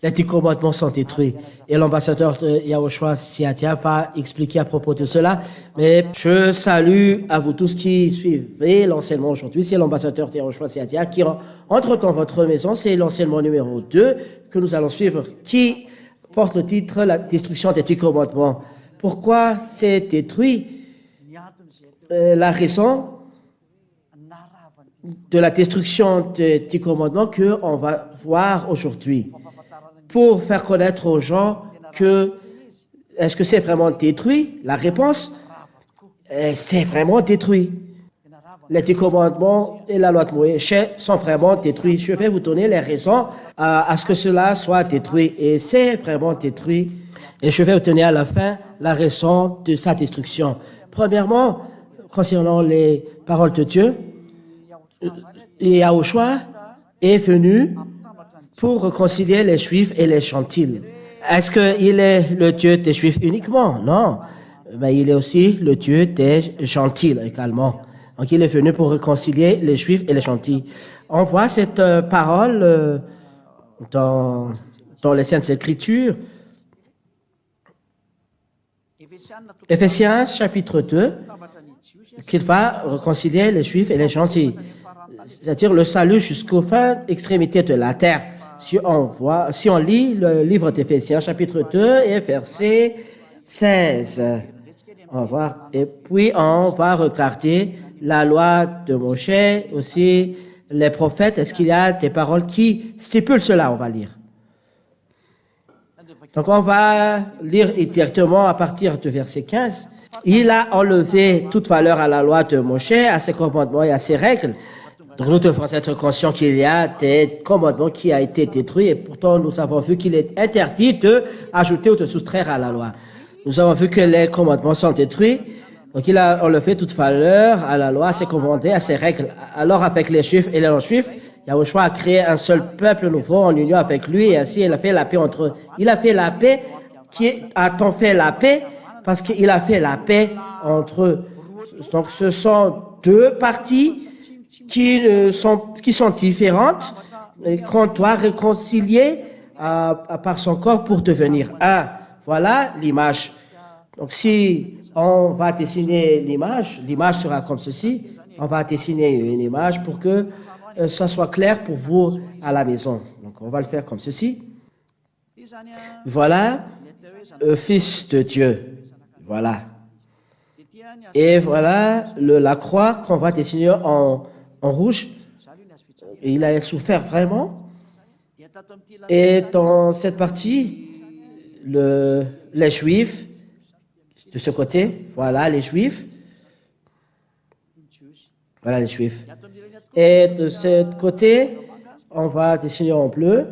Les 10 commandements sont détruits. Et l'ambassadeur de Yahushua Siatia va expliquer à propos de cela. Mais je salue à vous tous qui suivez l'enseignement aujourd'hui. C'est l'ambassadeur de Yahushua Siatia qui entre dans votre maison. C'est l'enseignement numéro 2 que nous allons suivre qui porte le titre « La destruction des 10 commandements ». Pourquoi c'est détruit? La raison de la destruction des 10 commandements qu'on va voir aujourd'hui. Pour faire connaître aux gens que est-ce que c'est vraiment détruit? La réponse, c'est vraiment détruit. Les 10 commandements et la loi de Moïse sont vraiment détruits. Je vais vous donner les raisons à ce que cela soit détruit. Et c'est vraiment détruit. Et je vais vous donner à la fin la raison de sa destruction. Premièrement, concernant les paroles de Dieu, Yahushua est venu pour réconcilier les Juifs et les Gentils. Est-ce qu'il est le Dieu des Juifs uniquement? Non. Mais il est aussi le Dieu des Gentils également. Donc, il est venu pour réconcilier les Juifs et les Gentils. On voit cette parole dans les Saintes Écritures. Éphésiens chapitre 2, qu'il va réconcilier les Juifs et les Gentils. C'est-à-dire le salut jusqu'aux fins extrémités de la terre. Si on lit le livre d'Éphésiens, chapitre 2 et verset 16, on va voir. Et puis, on va regarder la loi de Moshe, aussi les prophètes. Est-ce qu'il y a des paroles qui stipulent cela? On va lire. Donc, on va lire directement à partir du verset 15. Il a enlevé toute valeur à la loi de Moshe, à ses commandements et à ses règles. Donc, nous devons être conscients qu'il y a des commandements qui ont été détruits et pourtant, nous avons vu qu'il est interdit d'ajouter ou de soustraire à la loi. Nous avons vu que les commandements sont détruits. Donc, il a enlevé toute valeur à la loi, à ses commandements, à ses règles. Alors, avec les Juifs et les non-Juifs, Yahushua a créé un seul peuple nouveau en union avec lui et ainsi, il a fait la paix entre eux. Il a fait la paix. A-t-on fait la paix? Parce qu'il a fait la paix entre eux. Donc, ce sont deux parties qui sont différentes et qu'on doit réconcilier par son corps pour devenir un. Voilà l'image. Donc, si on va dessiner l'image sera comme ceci. On va dessiner une image pour que ça soit clair pour vous à la maison. Donc, on va le faire comme ceci. Voilà le Fils de Dieu. Voilà. Et voilà la croix qu'on va dessiner en rouge. Il a souffert vraiment. Et dans cette partie, les Juifs, de ce côté, voilà les Juifs. Voilà les Juifs. Et de ce côté, on va dessiner en bleu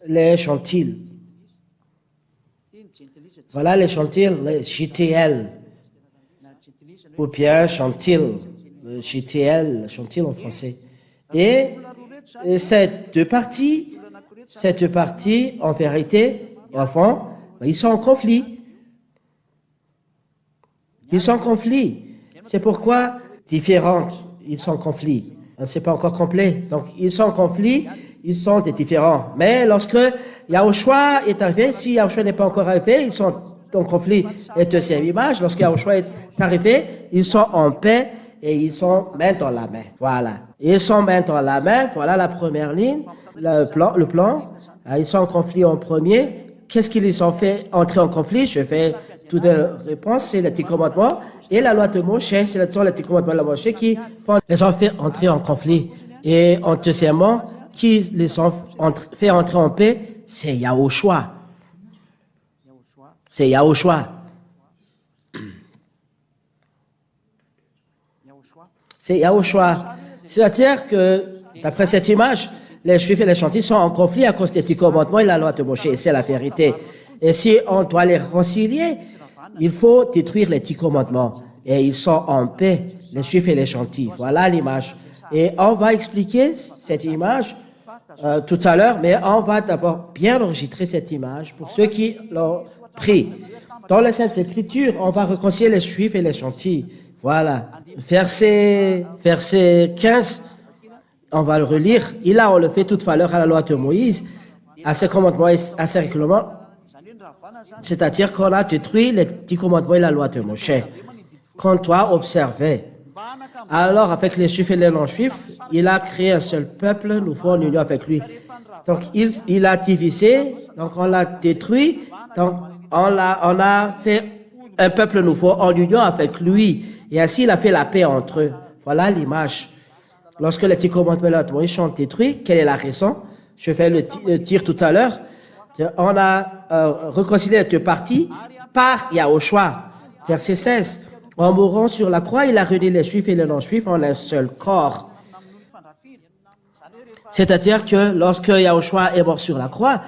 les Gentils. Voilà les Gentils, les GTL. Ou bien Gentils, GTL, Gentils en français. Et ces deux parties, en vérité, au fond, ils sont en conflit. Ils sont en conflit. C'est pourquoi différentes. Ils sont en conflit. C'est pas encore complet. Donc, ils sont en conflit, ils sont différents. Mais lorsque Yahushua est arrivé, si Yahushua n'est pas encore arrivé, ils sont en conflit. Et deuxième image, lorsque Yahushua est arrivé, ils sont en paix et ils sont main dans la main. Voilà. Ils sont main dans la main. Voilà la première ligne, le plan. Ils sont en conflit en premier. Qu'est-ce qui les ont fait entrer en conflit? Je fais toutes les réponses, c'est les 10 commandements. Et la loi de Moshe, c'est les 10 commandements de Moshe qui les ont fait entrer en conflit. Et en deuxièmement, qui les ont fait entrer en paix, c'est Yahushua. C'est Yahushua. C'est Yahushua. C'est-à-dire que, d'après cette image, les Juifs et les Gentils sont en conflit à cause des 10 commandements et la loi de Moshe. Et c'est la vérité. Et si on doit les réconcilier, il faut détruire les 10 commandements. Et ils sont en paix, les Juifs et les Gentils. Voilà l'image. Et on va expliquer cette image tout à l'heure, mais on va d'abord bien enregistrer cette image pour ceux qui l'ont pris. Dans les Saintes Écritures, on va réconcilier les Juifs et les Gentils. Voilà. Verset 15, on va le relire. Il a enlevé toute valeur à la loi de Moïse, à ces commandements et à ces règlements, c'est-à-dire qu'on a détruit les 10 commandements et la loi de Moshe, qu'on doit observer. Alors, avec les Juifs et les non-Juifs, il a créé un seul peuple, nous faisons en union avec lui. Donc, il a divisé, donc on l'a détruit, donc on a fait un peuple nouveau en union avec lui. Et ainsi, il a fait la paix entre eux. Voilà l'image. Lorsque les 10 commandements sont détruits, quelle est la raison? Je vais le dire tout à l'heure. On a réconcilié les deux parties par Yahushua. Verset 16. En mourant sur la croix, il a réuni les Juifs et les non-Juifs en un seul corps. C'est-à-dire que lorsque Yahushua est mort sur la croix,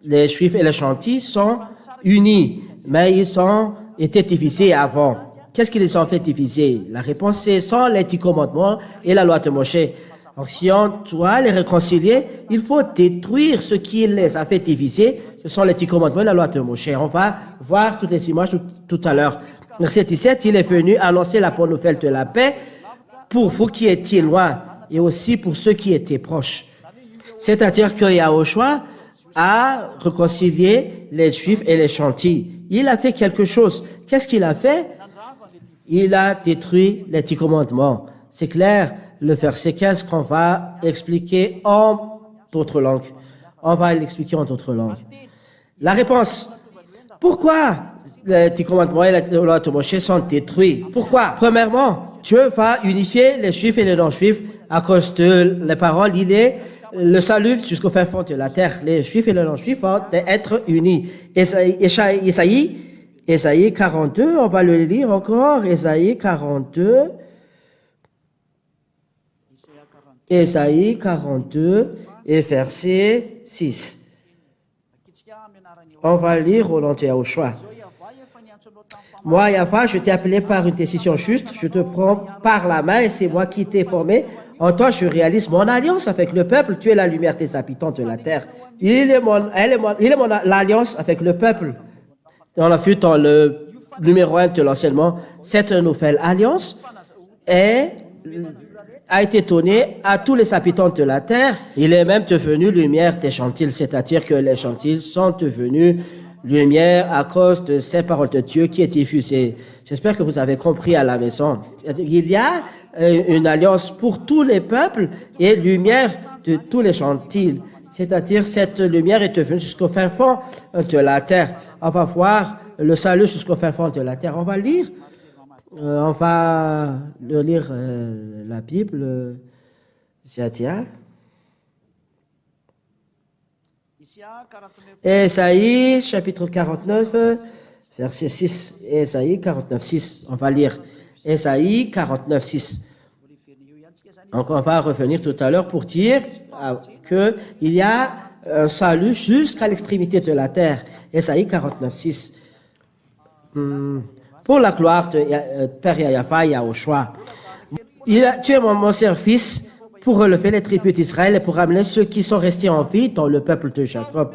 les Juifs et les gentils sont unis, mais ils ont été divisés avant. Qu'est-ce qui les ont fait diviser? La réponse, c'est sans les 10 commandements et la loi de Moshe. Donc, si on doit les réconcilier, il faut détruire ce qui les a fait diviser. Ce sont les 10 commandements et la loi de Moshe. On va voir toutes les images tout à l'heure. Verset 17, il est venu annoncer la bonne nouvelle de la paix pour vous qui étiez loin et aussi pour ceux qui étaient proches. C'est-à-dire que Yahushua a réconcilié les Juifs et les gentils. Il a fait quelque chose. Qu'est-ce qu'il a fait? Il a détruit les 10 commandements. C'est clair, le verset 15 qu'on va expliquer en d'autres langues. On va l'expliquer en d'autres langues. La réponse. Pourquoi les 10 commandements et la loi de Moshe sont détruits? Pourquoi? Premièrement, Dieu va unifier les Juifs et les non-Juifs à cause de les paroles. Il est le salut jusqu'au fin fond de la terre. Les Juifs et les non-Juifs vont être unis. Ésaïe 42, on va le lire encore. Ésaïe 42. Ésaïe 42 et verset 6. On va lire au nom de Yahushua. Moi, Yahva, je t'ai appelé par une décision juste, je te prends par la main et c'est moi qui t'ai formé. En toi, je réalise mon alliance avec le peuple. Tu es la lumière des habitants de la terre. Il est mon alliance avec le peuple. On a vu dans le numéro 1 de l'enseignement, cette nouvelle alliance a été donnée à tous les habitants de la terre. Il est même devenu lumière des gentils, c'est-à-dire que les gentils sont devenus lumière à cause de ces paroles de Dieu qui est diffusée. J'espère que vous avez compris à la maison. Il y a une alliance pour tous les peuples et lumière de tous les gentils. C'est-à-dire cette lumière est devenue jusqu'au fin fond de la terre. On va voir le salut jusqu'au fin fond de la terre. On va lire. On va lire la Bible. Ziadia. Ésaïe, chapitre 49, verset 6. Ésaïe 49, 6. On va lire Ésaïe 49, 6. Donc, on va revenir tout à l'heure pour dire qu'il y a un salut jusqu'à l'extrémité de la terre. Ésaïe 49, 6. Pour la gloire de Père Yahva, Yahushua. Tu es mon service pour relever les tribus d'Israël et pour ramener ceux qui sont restés en vie dans le peuple de Jacob.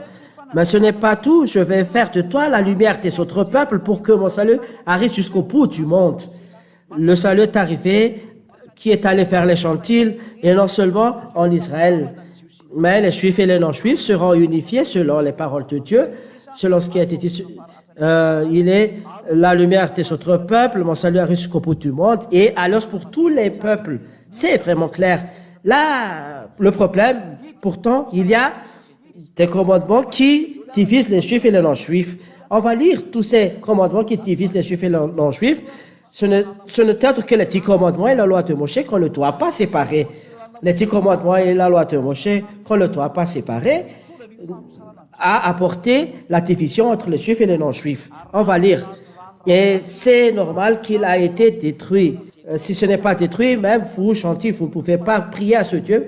Mais ce n'est pas tout. Je vais faire de toi la lumière des autres peuples pour que mon salut arrive jusqu'au bout du monde. Le salut est arrivé, qui est allé vers les gentils et non seulement en Israël. Mais les Juifs et les non-Juifs seront unifiés selon les paroles de Dieu, selon ce qui a été dit. Il est la lumière des autres peuples, mon salut arrive jusqu'au bout du monde et alliance pour tous les peuples. C'est vraiment clair. Là, le problème, pourtant, il y a des commandements qui divisent les Juifs et les non-Juifs. On va lire tous ces commandements qui divisent les Juifs et les non-Juifs. Ce n'est autre que les 10 commandements et la loi de Moshe qu'on ne doit pas séparer. Les 10 commandements et la loi de Moshe qu'on ne doit pas séparer a apporté la division entre les Juifs et les non-Juifs. On va lire. Et c'est normal qu'il a été détruit. Si ce n'est pas détruit, même vous, gentils, vous ne pouvez pas prier à ce Dieu.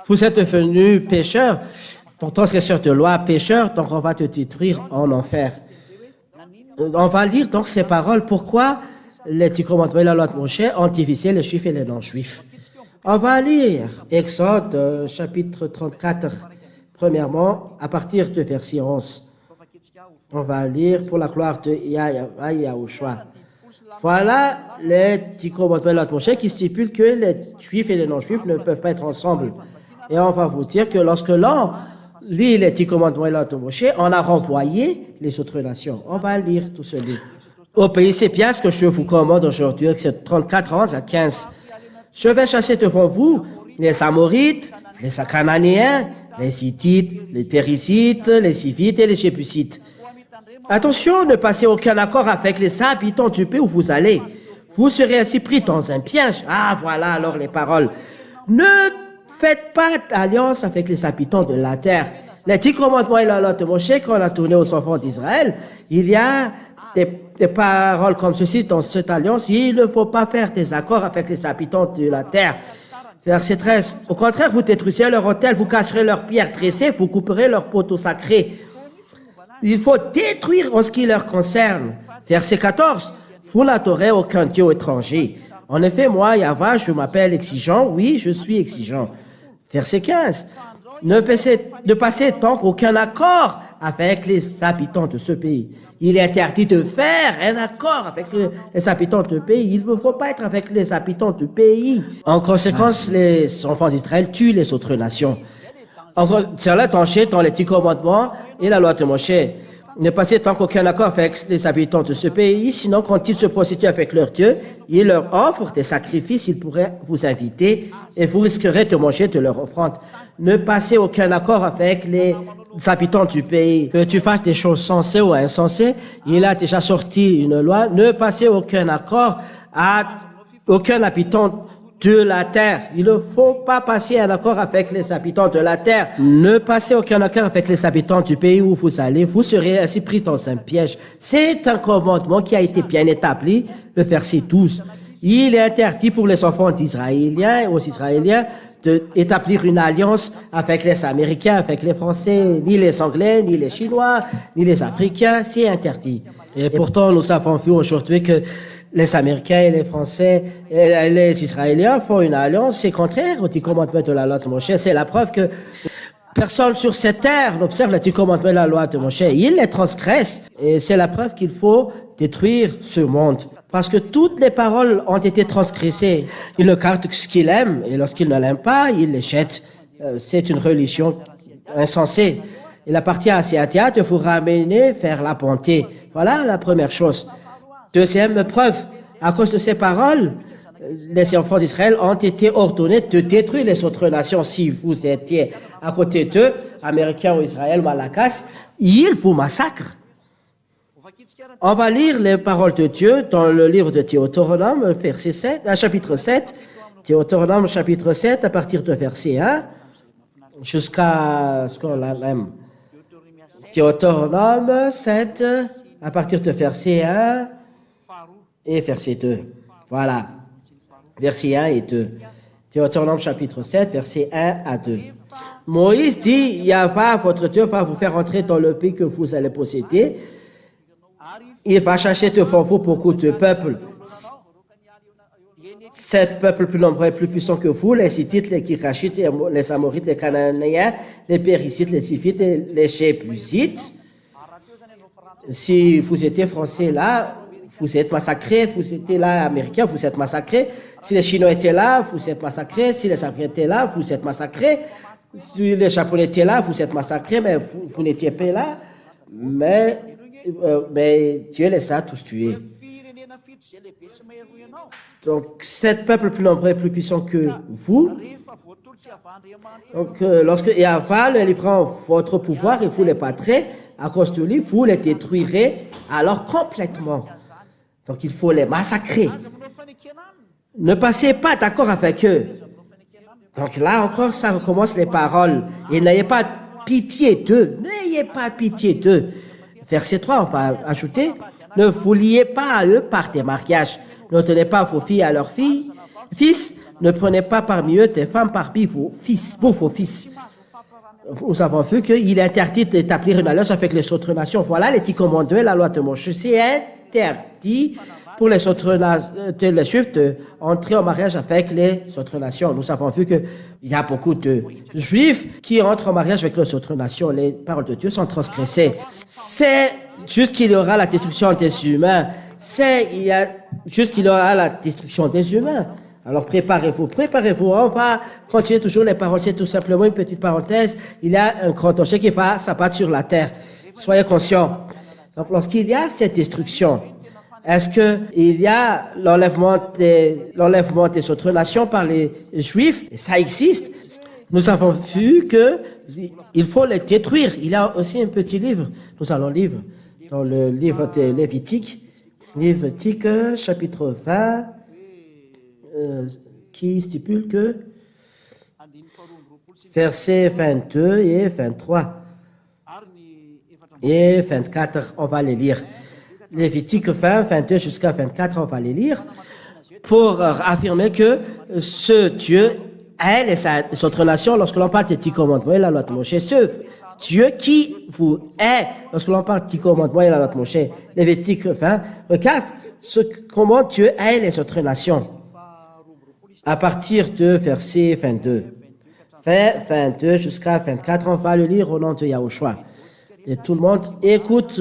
Vous êtes devenus pécheurs, donc transgresseurs de loi, pécheurs, donc on va te détruire en enfer. On va lire donc ces paroles. Pourquoi les 10 commandements et la loi de Moshe ont divisé les Juifs et les non-Juifs? On va lire Exode, chapitre 34, premièrement, à partir de verset 11. On va lire pour la gloire de Yahushua. Voilà les 10 commandements et la loi de Moshe qui stipulent que les Juifs et les non-Juifs ne peuvent pas être ensemble. Et on va vous dire que lorsque l'un lit les 10 commandements et la loi de Moshe, on a renvoyé les autres nations. On va lire tout ce livre. Au pays Sépia, ce que je vous commande aujourd'hui, c'est 34, 11 à 15. Je vais chasser devant vous les Amorites, les Cananéens, les Hittites, les Périsites, les Sivites et les Jébusites. Attention, ne passez aucun accord avec les habitants du pays où vous allez. Vous serez ainsi pris dans un piège. Ah, voilà alors les paroles. Ne faites pas d'alliance avec les habitants de la terre. Les 10 commandements et la loi de Moshe, quand on a tourné aux enfants d'Israël, il y a des paroles comme ceci dans cette alliance. Il ne faut pas faire des accords avec les habitants de la terre. Verset 13. Au contraire, vous détruisez leur autel, vous casserez leurs pierres dressées, vous couperez leurs poteaux sacrés. Il faut détruire en ce qui leur concerne. Verset 14. Vous n'adorez aucun Dieu étranger. En effet, moi, Yahva, je m'appelle exigeant. Oui, je suis exigeant. Verset 15. Ne passez donc aucun accord avec les habitants de ce pays. Il est interdit de faire un accord avec les habitants du pays. Il ne faut pas être avec les habitants du pays. En conséquence, les enfants d'Israël tuent les autres nations. Cela est tanché dans les 10 commandements et la loi de Moshe. Ne passez tant qu'aucun accord avec les habitants de ce pays, sinon quand ils se prostituent avec leur Dieu, ils leur offrent des sacrifices, ils pourraient vous inviter et vous risquerez de manger de leur offrande. Ne passez aucun accord avec les habitants du pays. Que tu fasses des choses sensées ou insensées, il a déjà sorti une loi. Ne passez aucun accord à aucun habitant de la terre. Il ne faut pas passer un accord avec les habitants de la terre. Ne passez aucun accord avec les habitants du pays où vous allez. Vous serez ainsi pris dans un piège. C'est un commandement qui a été bien établi, le verset 12. Il est interdit pour les enfants d'Israéliens, aux Israéliens, d'établir une alliance avec les Américains, avec les Français, ni les Anglais, ni les Chinois, ni les Africains. C'est interdit. Et pourtant, nous avons vu aujourd'hui que les Américains et les Français et les Israéliens font une alliance. C'est contraire aux 10 commandements de la loi de Moshe. C'est la preuve que personne sur cette terre n'observe les 10 commandements de la loi de Moshe. Ils les transgressent. Et c'est la preuve qu'il faut détruire ce monde. Parce que toutes les paroles ont été transgressées. Il ne garde ce qu'il aime. Et lorsqu'il ne l'aime pas, il les jette. C'est une religion insensée. Il appartient à Séatia de vous ramener vers la bonté. Voilà la première chose. Deuxième preuve, à cause de ces paroles, les enfants d'Israël ont été ordonnés de détruire les autres nations. Si vous étiez à côté d'eux, Américains ou Israël, Malakas, ils vous massacrent. On va lire les paroles de Dieu dans le livre de Deutéronome, verset 7, chapitre 7, Deutéronome chapitre 7, à partir de verset 1, jusqu'à ce qu'on l'aime. Deutéronome 7, à partir de verset 1, et verset 2. Voilà. Verset 1 et 2. Deutéronome chapitre 7, verset 1 à 2. Moïse dit, Yahva, votre Dieu, va vous faire entrer dans le pays que vous allez posséder. Il va chercher devant vous beaucoup de peuples. 7 peuples plus nombreux et plus puissants que vous, les Hittites, les Kirachites, les Amorites, les Cananéens, les Périsites, les Sivites et les Jébusites. Si vous étiez français là, vous êtes massacrés. Vous étiez là, américains, vous êtes massacrés. Si les Chinois étaient là, vous êtes massacrés. Si les Africains étaient là, vous êtes massacrés. Si les Japonais étaient là, vous êtes massacrés, mais vous n'étiez pas là. Mais Dieu les a tous tués. Donc, 7 peuples plus nombreux et plus puissants que vous. Donc, lorsque Yahva les livrera en votre pouvoir et vous les battrez, à cause de lui, vous les détruirez alors complètement. Donc, il faut les massacrer. Ne passez pas d'accord avec eux. Donc, là encore, ça recommence les paroles. Et n'ayez pas pitié d'eux. N'ayez pas pitié d'eux. Verset 3, on va ajouter, ne vous liez pas à eux par des mariages. Ne donnez pas vos filles à leurs filles. Fils, ne prenez pas parmi eux des femmes parmi vos fils, pour vos fils. Nous avons vu qu'il est interdit d'établir une alliance avec les autres nations. Voilà les 10 commandements, la loi de Moshe. C'est interdit pour les autres les Juifs d'entrer en mariage avec les autres nations. Nous avons vu qu'il y a beaucoup de Juifs qui entrent en mariage avec les autres nations. Les paroles de Dieu sont transgressées. C'est juste qu'il y aura la destruction des humains. Il y a juste qu'il y aura la destruction des humains. Alors préparez-vous, préparez-vous. On va continuer toujours les paroles. C'est tout simplement une petite parenthèse. Il y a un grand danger qui va s'abattre sur la terre. Soyez conscients. Donc lorsqu'il y a cette destruction, est-ce qu'il y a l'enlèvement des autres nations par les Juifs? Et ça existe. Nous avons vu qu'il faut les détruire. Il y a aussi un petit livre. Nous allons lire dans le livre de Lévitique. Lévitique, chapitre 20, qui stipule que versets 22 et 23 et 24, on va les lire. Lévitique 20, 22 jusqu'à 24, on va les lire pour affirmer que ce Dieu est les autres nations. Lorsque l'on parle des 10 commandements et la loi de Moïse, ce Dieu qui vous est, lorsque l'on parle des 10 commandements et la loi de Moïse, Lévitique 20, regarde comment Dieu est les autres nations. À partir de verset 22. 22 jusqu'à 24, on va le lire au nom de Yahushua. Et tout le monde, écoute,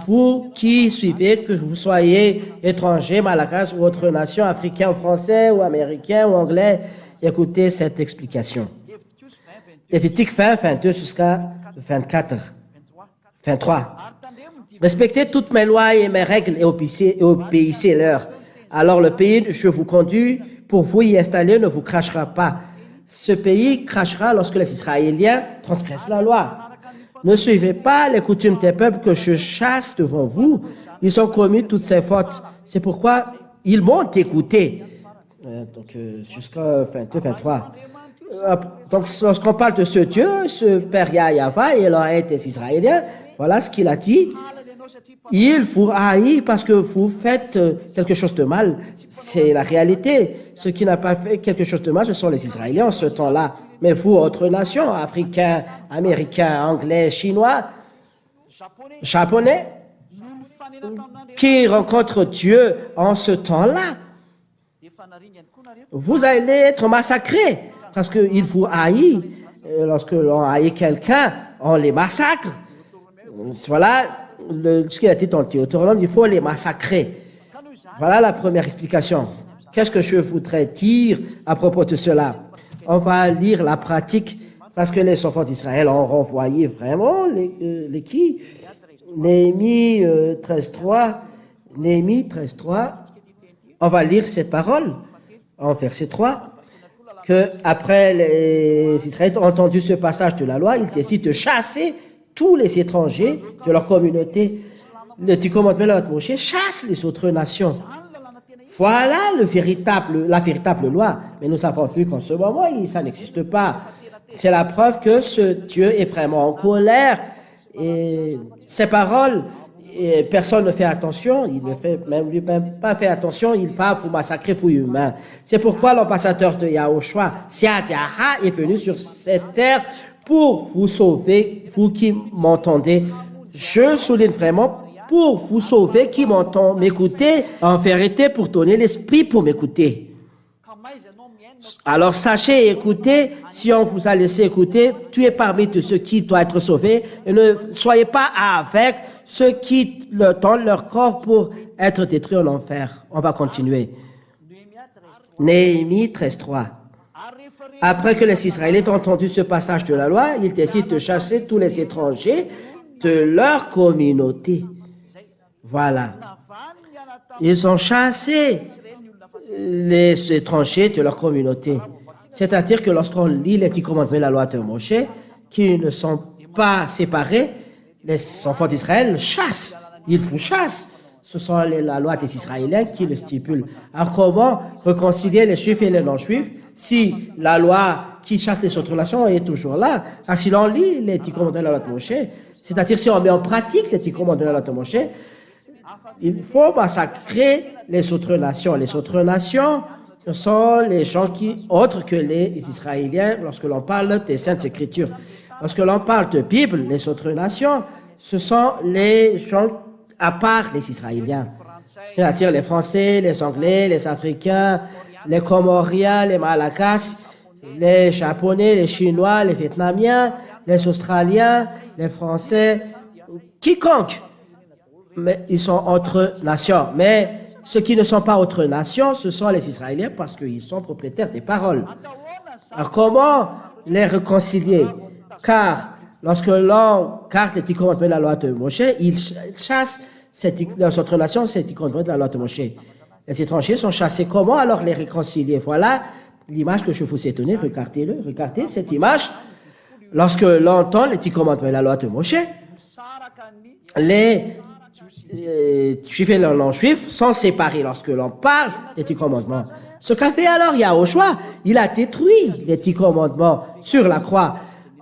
vous qui suivez, que vous soyez étrangers, malakas ou autre nation, africain, français ou américain ou anglais, écoutez cette explication. Lévitique 20, 22 jusqu'à 24, 23. Respectez toutes mes lois et mes règles et obéissez-leur. Alors le pays, je vous conduis pour vous y installer, ne vous crachera pas. Ce pays crachera lorsque les Israéliens transgressent la loi. Ne suivez pas les coutumes des peuples que je chasse devant vous. Ils ont commis toutes ces fautes. C'est pourquoi ils m'ont écouté. Jusqu'à 22, 23. Donc, lorsqu'on parle de ce Dieu, ce Père Yahva, il a été des Israéliens, voilà ce qu'il a dit. Il vous haït parce que vous faites quelque chose de mal. C'est la réalité. Ceux qui n'ont pas fait quelque chose de mal, ce sont les Israéliens en ce temps-là. Mais vous, autres nations, Africains, Américains, Anglais, Chinois, Japonais, qui rencontrent Dieu en ce temps-là, vous allez être massacrés parce qu'il vous haït. Lorsque l'on haït quelqu'un, on les massacre. Voilà ce qu'il a dit dans le Deutéronome, il faut les massacrer. Voilà la première explication. Qu'est-ce que je voudrais dire à propos de cela? On va lire la pratique parce que les enfants d'Israël ont renvoyé vraiment les qui? Néhémie 13.3. Néhémie 13.3. On va lire cette parole en verset 3. Que après les Israélites ont entendu ce passage de la loi, ils décident de chasser tous les étrangers de leur communauté. Le 10 commandements de la loi de Moïse chasse les autres nations. Voilà la véritable loi. Mais nous avons vu qu'en ce moment, ça n'existe pas. C'est la preuve que ce Dieu est vraiment en colère. Et ces paroles, personne ne fait attention. Il ne fait même pas fait attention. Il va vous massacrer, vous humains. C'est pourquoi l'ambassadeur de Yahushua, Siad Yaha, est venu sur cette terre pour vous sauver, vous qui m'entendez. Je souligne vraiment pour vous sauver, qui m'entend m'écouter, en vérité pour donner l'esprit pour m'écouter. Alors sachez écouter, si on vous a laissé écouter, tu es parmi de ceux qui doivent être sauvés, et ne soyez pas avec ceux qui donnent leur corps pour être détruits en enfer. On va continuer. Néhémie 13.3. Après que les Israélites ont entendu ce passage de la loi, ils décident de chasser tous les étrangers de leur communauté. Voilà. Ils ont chassé les étrangers de leur communauté. C'est-à-dire que lorsqu'on lit les 10 commandements de la loi de Moshe, qui ne sont pas séparés, les enfants d'Israël chassent. Ils vous chassent. Ce sont la loi des Israéliens qui le stipule. Alors comment réconcilier les Juifs et les non-Juifs si la loi qui chasse les autres nations est toujours là? Car si l'on lit les 10 commandements de la loi de Moshe, c'est-à-dire si on met en pratique les 10 commandements de la loi de Moshe, il faut massacrer les autres nations. Les autres nations sont les gens autres que les Israéliens lorsque l'on parle des Saintes Écritures. Lorsque l'on parle de Bible, les autres nations, ce sont les gens à part les Israéliens. C'est-à-dire les Français, les Anglais, les Africains, les Comoriens, les Malakas, les Japonais, les Chinois, les Vietnamiens, les Australiens, les Français, quiconque. Mais ils sont entre nations. Mais ceux qui ne sont pas autres nations, ce sont les Israéliens parce qu'ils sont propriétaires des paroles. Alors comment les réconcilier? Car lorsque l'on garde les 10 commandements de la loi de Moshe, il chasse les autres nations ces 10 commandements de la loi de Moshe. Les étrangers sont chassés. Comment alors les réconcilier? Voilà l'image que je vous ai donnée. Regardez-le. Regardez cette image. Lorsque l'on entend les 10 commandements de la loi de Moshe, les juifs et les non-juifs sont séparés lorsque l'on parle des 10 commandements. Ce qu'a fait alors Yahushua, il a détruit les 10 commandements sur la croix.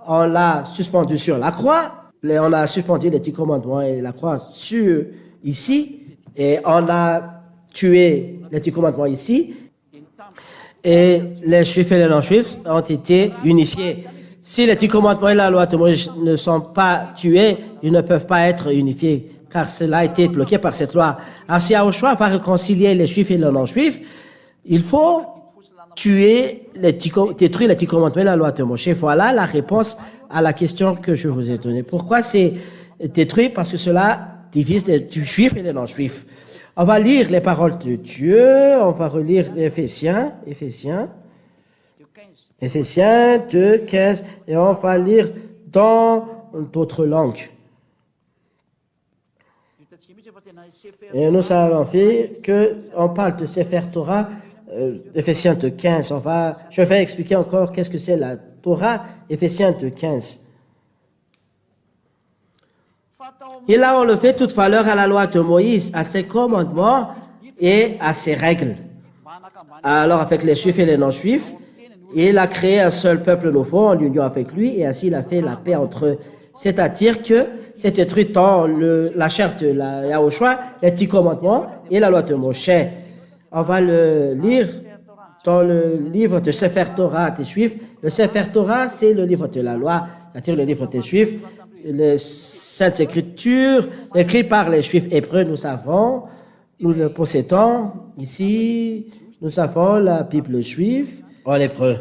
On l'a suspendu sur la croix, on a suspendu les 10 commandements et la croix sur ici, et on a tué les 10 commandements ici, et les juifs et les non-juifs ont été unifiés. Si les 10 commandements et la loi de Moïse ne sont pas tués, ils ne peuvent pas être unifiés, car cela a été bloqué par cette loi. Alors si Yahushua va réconcilier les juifs et les non-juifs, il faut détruire les 10 commandements et la loi de Moshe. Voilà la réponse à la question que je vous ai donnée. Pourquoi c'est détruit? Parce que cela divise les juifs et les non-juifs. On va lire les paroles de Dieu, on va relire Éphésiens 2, 15, et on va lire dans d'autres langues. Et nous allons faire qu'on parle de Sefer Torah, Éphésiens 2, 15. Je vais expliquer encore qu'est-ce que c'est la Torah, Éphésiens 2, 15. Il a enlevé toute valeur à la loi de Moïse, à ses commandements et à ses règles. Alors, avec les juifs et les non-juifs, il a créé un seul peuple nouveau en union avec lui, et ainsi il a fait la paix entre eux. C'est-à-dire que c'est détruit dans la chair de Yahushua, les 10 commandements et la loi de Moshe. On va le lire dans le livre de Sefer Torah des Juifs. Le Sefer Torah, c'est le livre de la loi, c'est-à-dire le livre des Juifs. Les Saintes Écritures, écrites par les Juifs hébreux, nous le possédons ici. Nous avons la Bible juive en hébreu.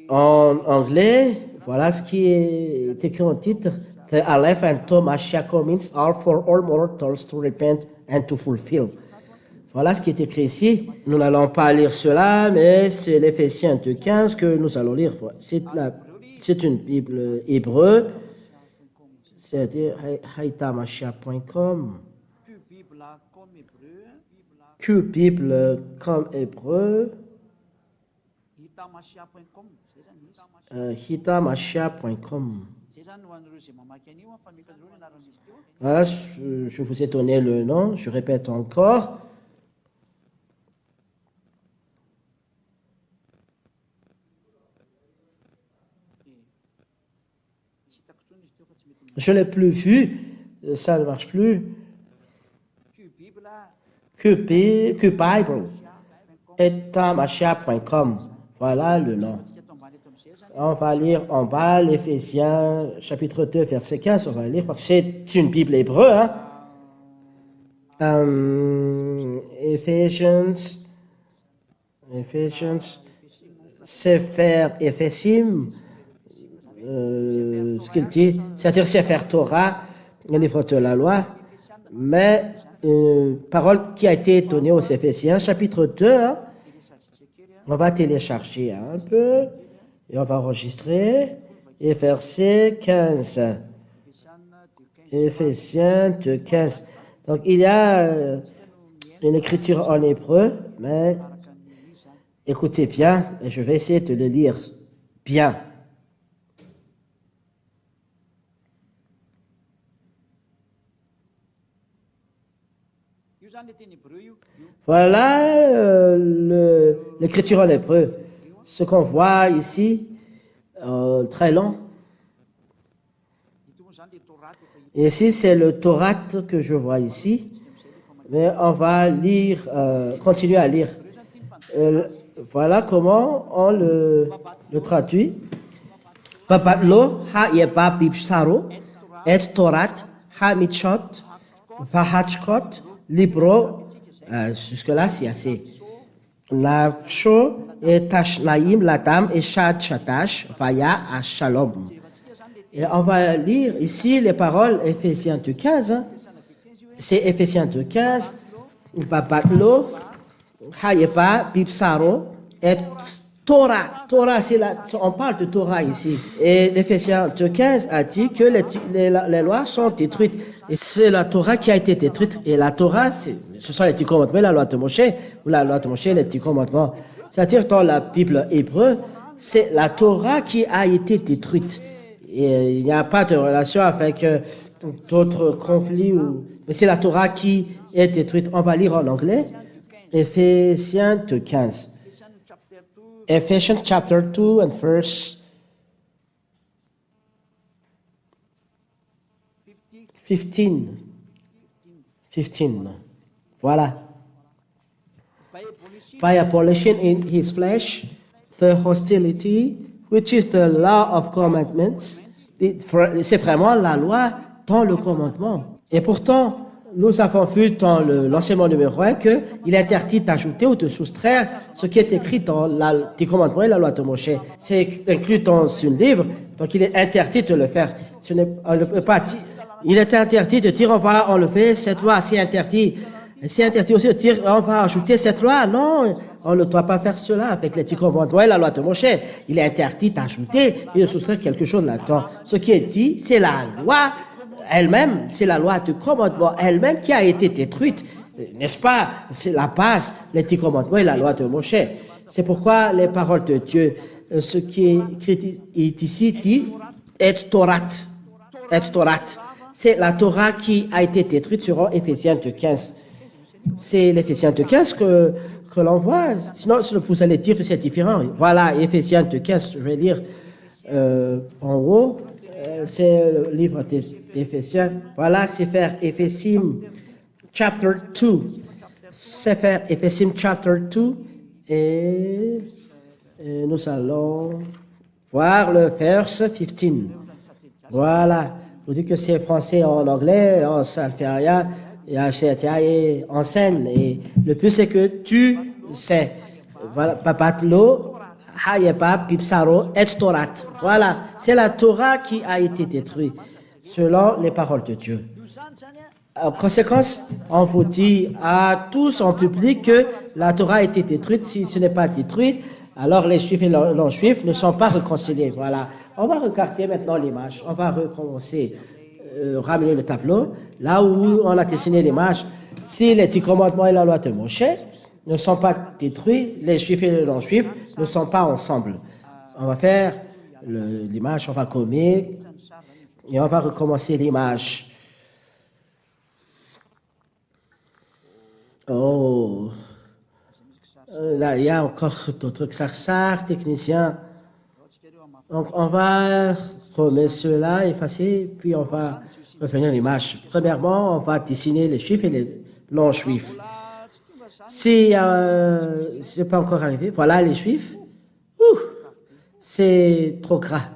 En anglais, voilà ce qui est écrit en titre. The Aleph and Tau Mashiach means all for all mortals to repent and to fulfill. Voilà ce qui est écrit ici. Nous n'allons pas lire cela, mais c'est l'Éphésiens 2.15 que nous allons lire. C'est une Bible hébreu, c'est-à-dire haitamashiach.com. Q-Bible comme hébreu. hitamashia.com. Voilà, je vous ai donné le nom, je répète encore. Je ne l'ai plus vu, ça ne marche plus. Q-Bible, hitamashia.com. Voilà le nom. On va lire en bas l'Éphésiens chapitre 2 verset 15. On va lire parce que c'est une Bible hébreu. Ephesians, Sefer Ephésim, ce qu'il dit, c'est-à-dire Sefer Torah, le livre de la loi, mais parole qui a été donnée aux Éphésiens chapitre 2. On va télécharger un peu. Et on va enregistrer. Et verset 15. Éphésiens 2, 15. Donc, il y a une écriture en hébreu, mais écoutez bien, et je vais essayer de le lire bien. Voilà l'écriture en hébreu. Ce qu'on voit ici, très long. Et ici, c'est le Torah que je vois ici. Mais on va lire, continuer à lire. Voilà comment on le traduit. Papatlo ha-yeba bibsaro et Torat ha-mitchot vahachkot libro. Jusque-là, c'est assez. Nafsho et Tashnaim, la dame, et Shad Shatash, Vaya à Shalom. Et on va lire ici les paroles Éphésiens 2.15. C'est Éphésiens 2.15. Papatlo, Hayepa, Pipsaro, et Torah. Torah, on parle de Torah ici. Et l'Éphésiens 15 a dit que les lois sont détruites. Et c'est la Torah qui a été détruite. Et la Torah, ce sont les 10 commandements, la loi de Moshe, ou la loi de Moshe, les 10 commandements. C'est-à-dire dans la Bible hébreu, c'est la Torah qui a été détruite. Et il n'y a pas de relation avec d'autres conflits. Mais c'est la Torah qui est détruite. On va lire en anglais. Éphésiens 15. Ephesians chapter 2 and verse 15. Voilà. By abolishing in his flesh the hostility, which is the law of commandments. C'est vraiment la loi dans le commandement. Et pourtant, nous avons vu dans l'enseignement numéro 1 qu'il est interdit d'ajouter ou de soustraire ce qui est écrit dans les commandements et la loi de Moshe. C'est inclus dans un livre, donc il est interdit de le faire. Il est interdit de dire on va enlever cette loi, c'est interdit. C'est interdit aussi de dire on va ajouter cette loi. Non, on ne doit pas faire cela avec les 10 commandements et la loi de Moshe. Il est interdit d'ajouter et de soustraire quelque chose là-dedans. Ce qui est dit, c'est la loi elle-même, c'est la loi du commandement elle-même qui a été détruite, n'est-ce pas? C'est la base, les 10 commandements et la loi de Moshe. C'est pourquoi les paroles de Dieu, ce qui est écrit ici dit, et Torah. C'est la Torah qui a été détruite sur Éphésiens 15. C'est l'Éphésiens 15 que l'on voit. Sinon, vous allez dire que c'est différent. Voilà, Éphésiens 15, je vais lire en haut. C'est le livre d'Éphésiens. Voilà, c'est faire Éphésiens chapter 2. C'est faire Éphésiens chapter 2. Et nous allons voir le verse 15. Voilà. Vous dites que c'est français en anglais, en salféria, et en scène. Et le plus, c'est que tu sais. Voilà, papatlo. Hayepa, Pipsaro, et Torah. Voilà, c'est la Torah qui a été détruite selon les paroles de Dieu. En conséquence, on vous dit à tous en public que la Torah a été détruite. Si ce n'est pas détruite, alors les Juifs et les non-Juifs ne sont pas réconciliés. Voilà. On va regarder maintenant l'image. On va recommencer, ramener le tableau. Là où on a dessiné l'image, si les 10 commandements et la loi de Moshe ne sont pas détruits, les Juifs et les non-Juifs ne sont pas ensemble. On va faire l'image, on va commer et on va recommencer l'image. Oh, là il y a encore d'autres xarsars, techniciens. Donc on va remettre cela, effacer, puis on va revenir à l'image. Premièrement, on va dessiner les Juifs et les non-Juifs. Si c'est pas encore arrivé, voilà les Juifs. C'est trop gras.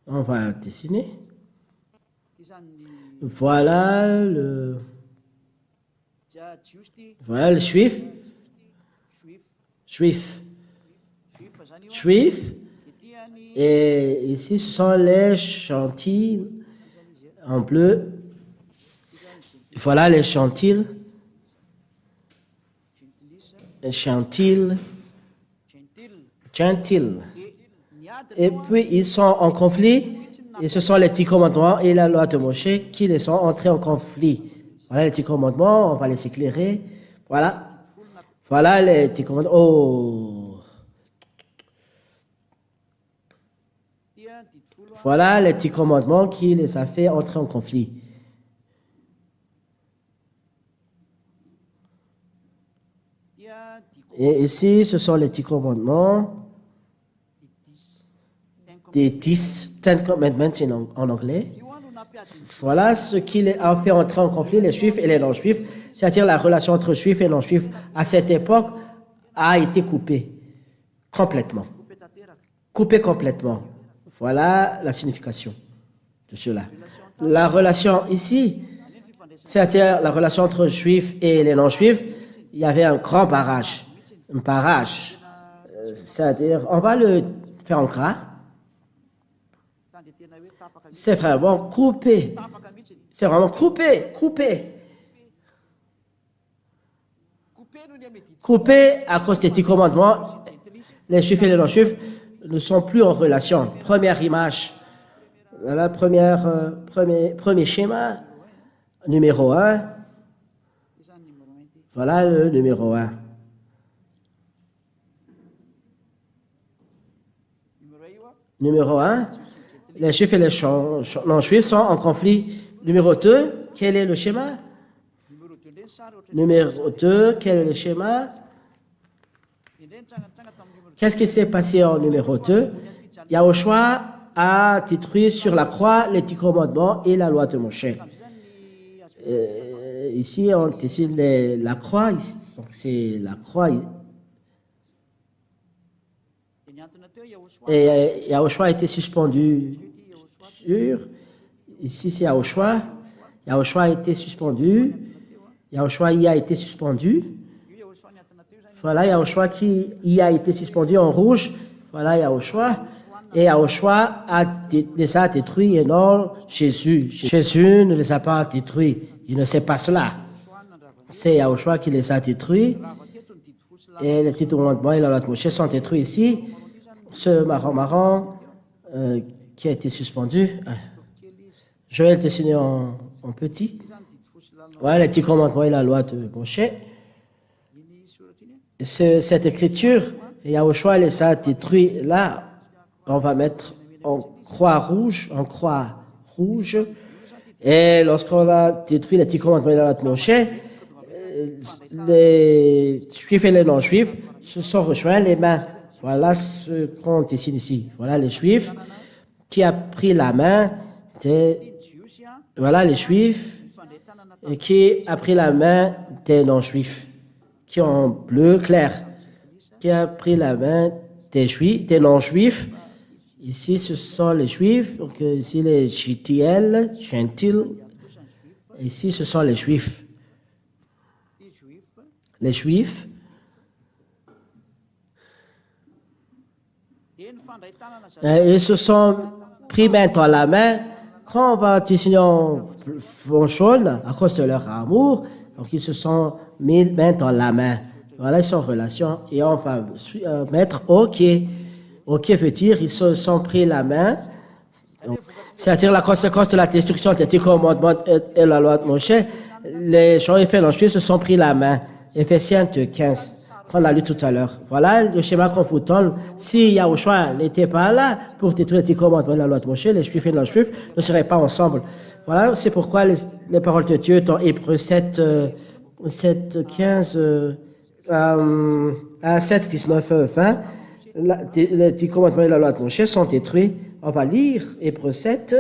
On va dessiner. Voilà le Juif. Et ici, ce sont les chantilles en bleu. Voilà les chantilles. Chantilles. Et puis, ils sont en conflit. Et ce sont les 10 commandements et la loi de Moshe qui les sont entrés en conflit. Voilà les 10 commandements. On va les éclairer. Voilà. Voilà les 10 commandements. Oh. Voilà les 10 commandements qui les a fait entrer en conflit. Et ici, ce sont les 10 commandements. Des 10 commandments en anglais. Voilà ce qui a fait entrer en conflit les Juifs et les non-Juifs, c'est-à-dire la relation entre Juifs et non-Juifs à cette époque a été coupée complètement. Coupée complètement. Voilà la signification de cela. La relation ici, c'est-à-dire la relation entre Juifs et les non-Juifs, il y avait un grand barrage. Un barrage. C'est-à-dire, on va le faire en gras. C'est vraiment coupé. C'est vraiment coupé. Coupé à cause des 10 commandements. Les juifs et les non-juifs ne sont plus en relation. Première image. Voilà, premier schéma. Numéro 1. Voilà le numéro 1. Numéro 1. Les juifs et les non-juifs sont en conflit. Numéro 2. Quel est le schéma? Numéro 2. Quel est le schéma? Qu'est-ce qui s'est passé en numéro 2? Yahushua a détruit sur la croix les 10 commandements et la loi de Moshe. Ici, on dessine la croix. Donc, c'est la croix. Et Yahushua a été suspendu sur. Ici, c'est Yahushua. Yahushua a été suspendu. Yahushua y a été suspendu. Voilà, Yahushua qui y a été suspendu en rouge. Voilà, Yahushua. Et Yahushua les a détruits et non Jésus. Jésus ne les a pas détruits. Il ne sait pas cela. C'est Yahushua qui les a détruits. Et les 10 commandements et la loi de Moshe sont détruits ici. Ce marron qui a été suspendu. Je vais le dessiner en petit. Voilà les 10 commandements et la loi de Moshe. Cette écriture, Yahushua les a détruits. Là, on va mettre en croix rouge. Et lorsqu'on a détruit les 10 commandements et la loi de Moshe, les juifs et les non-juifs se sont rejoints les mains. Voilà ce qu'on dessine ici. Voilà les juifs qui a pris la main des... Voilà les juifs qui a pris la main des non-juifs qui ont en bleu clair. Qui a pris la main des juifs, des non-juifs. Ici, ce sont les juifs. Donc, ici, les gentiles. Ici, ce sont les juifs. Les juifs. Ils se sont pris main dans la main. Quand on va dessiner en jaune, à cause de leur amour, donc ils se sont mis main dans la main. Voilà, ils sont en relation. Et on va mettre OK. OK veut dire ils se sont pris la main. C'est-à-dire la conséquence de la destruction des 10 commandements et la loi de Moshe. Les juifs et les non-juifs se sont pris la main. Éphésiens 2:15. On a lu tout à l'heure. Voilà le schéma qu'on vous donne. Si Yahushua n'était pas là pour détruire les 10 commandements de la loi de Moshe, les juifs et les non-juifs ne seraient pas ensemble. Voilà, c'est pourquoi les paroles de Dieu dans Hébreux 7, 15 à 7, 19, 20, les 10 commandements de la loi de Moshe sont détruits. On va lire Hébreux 7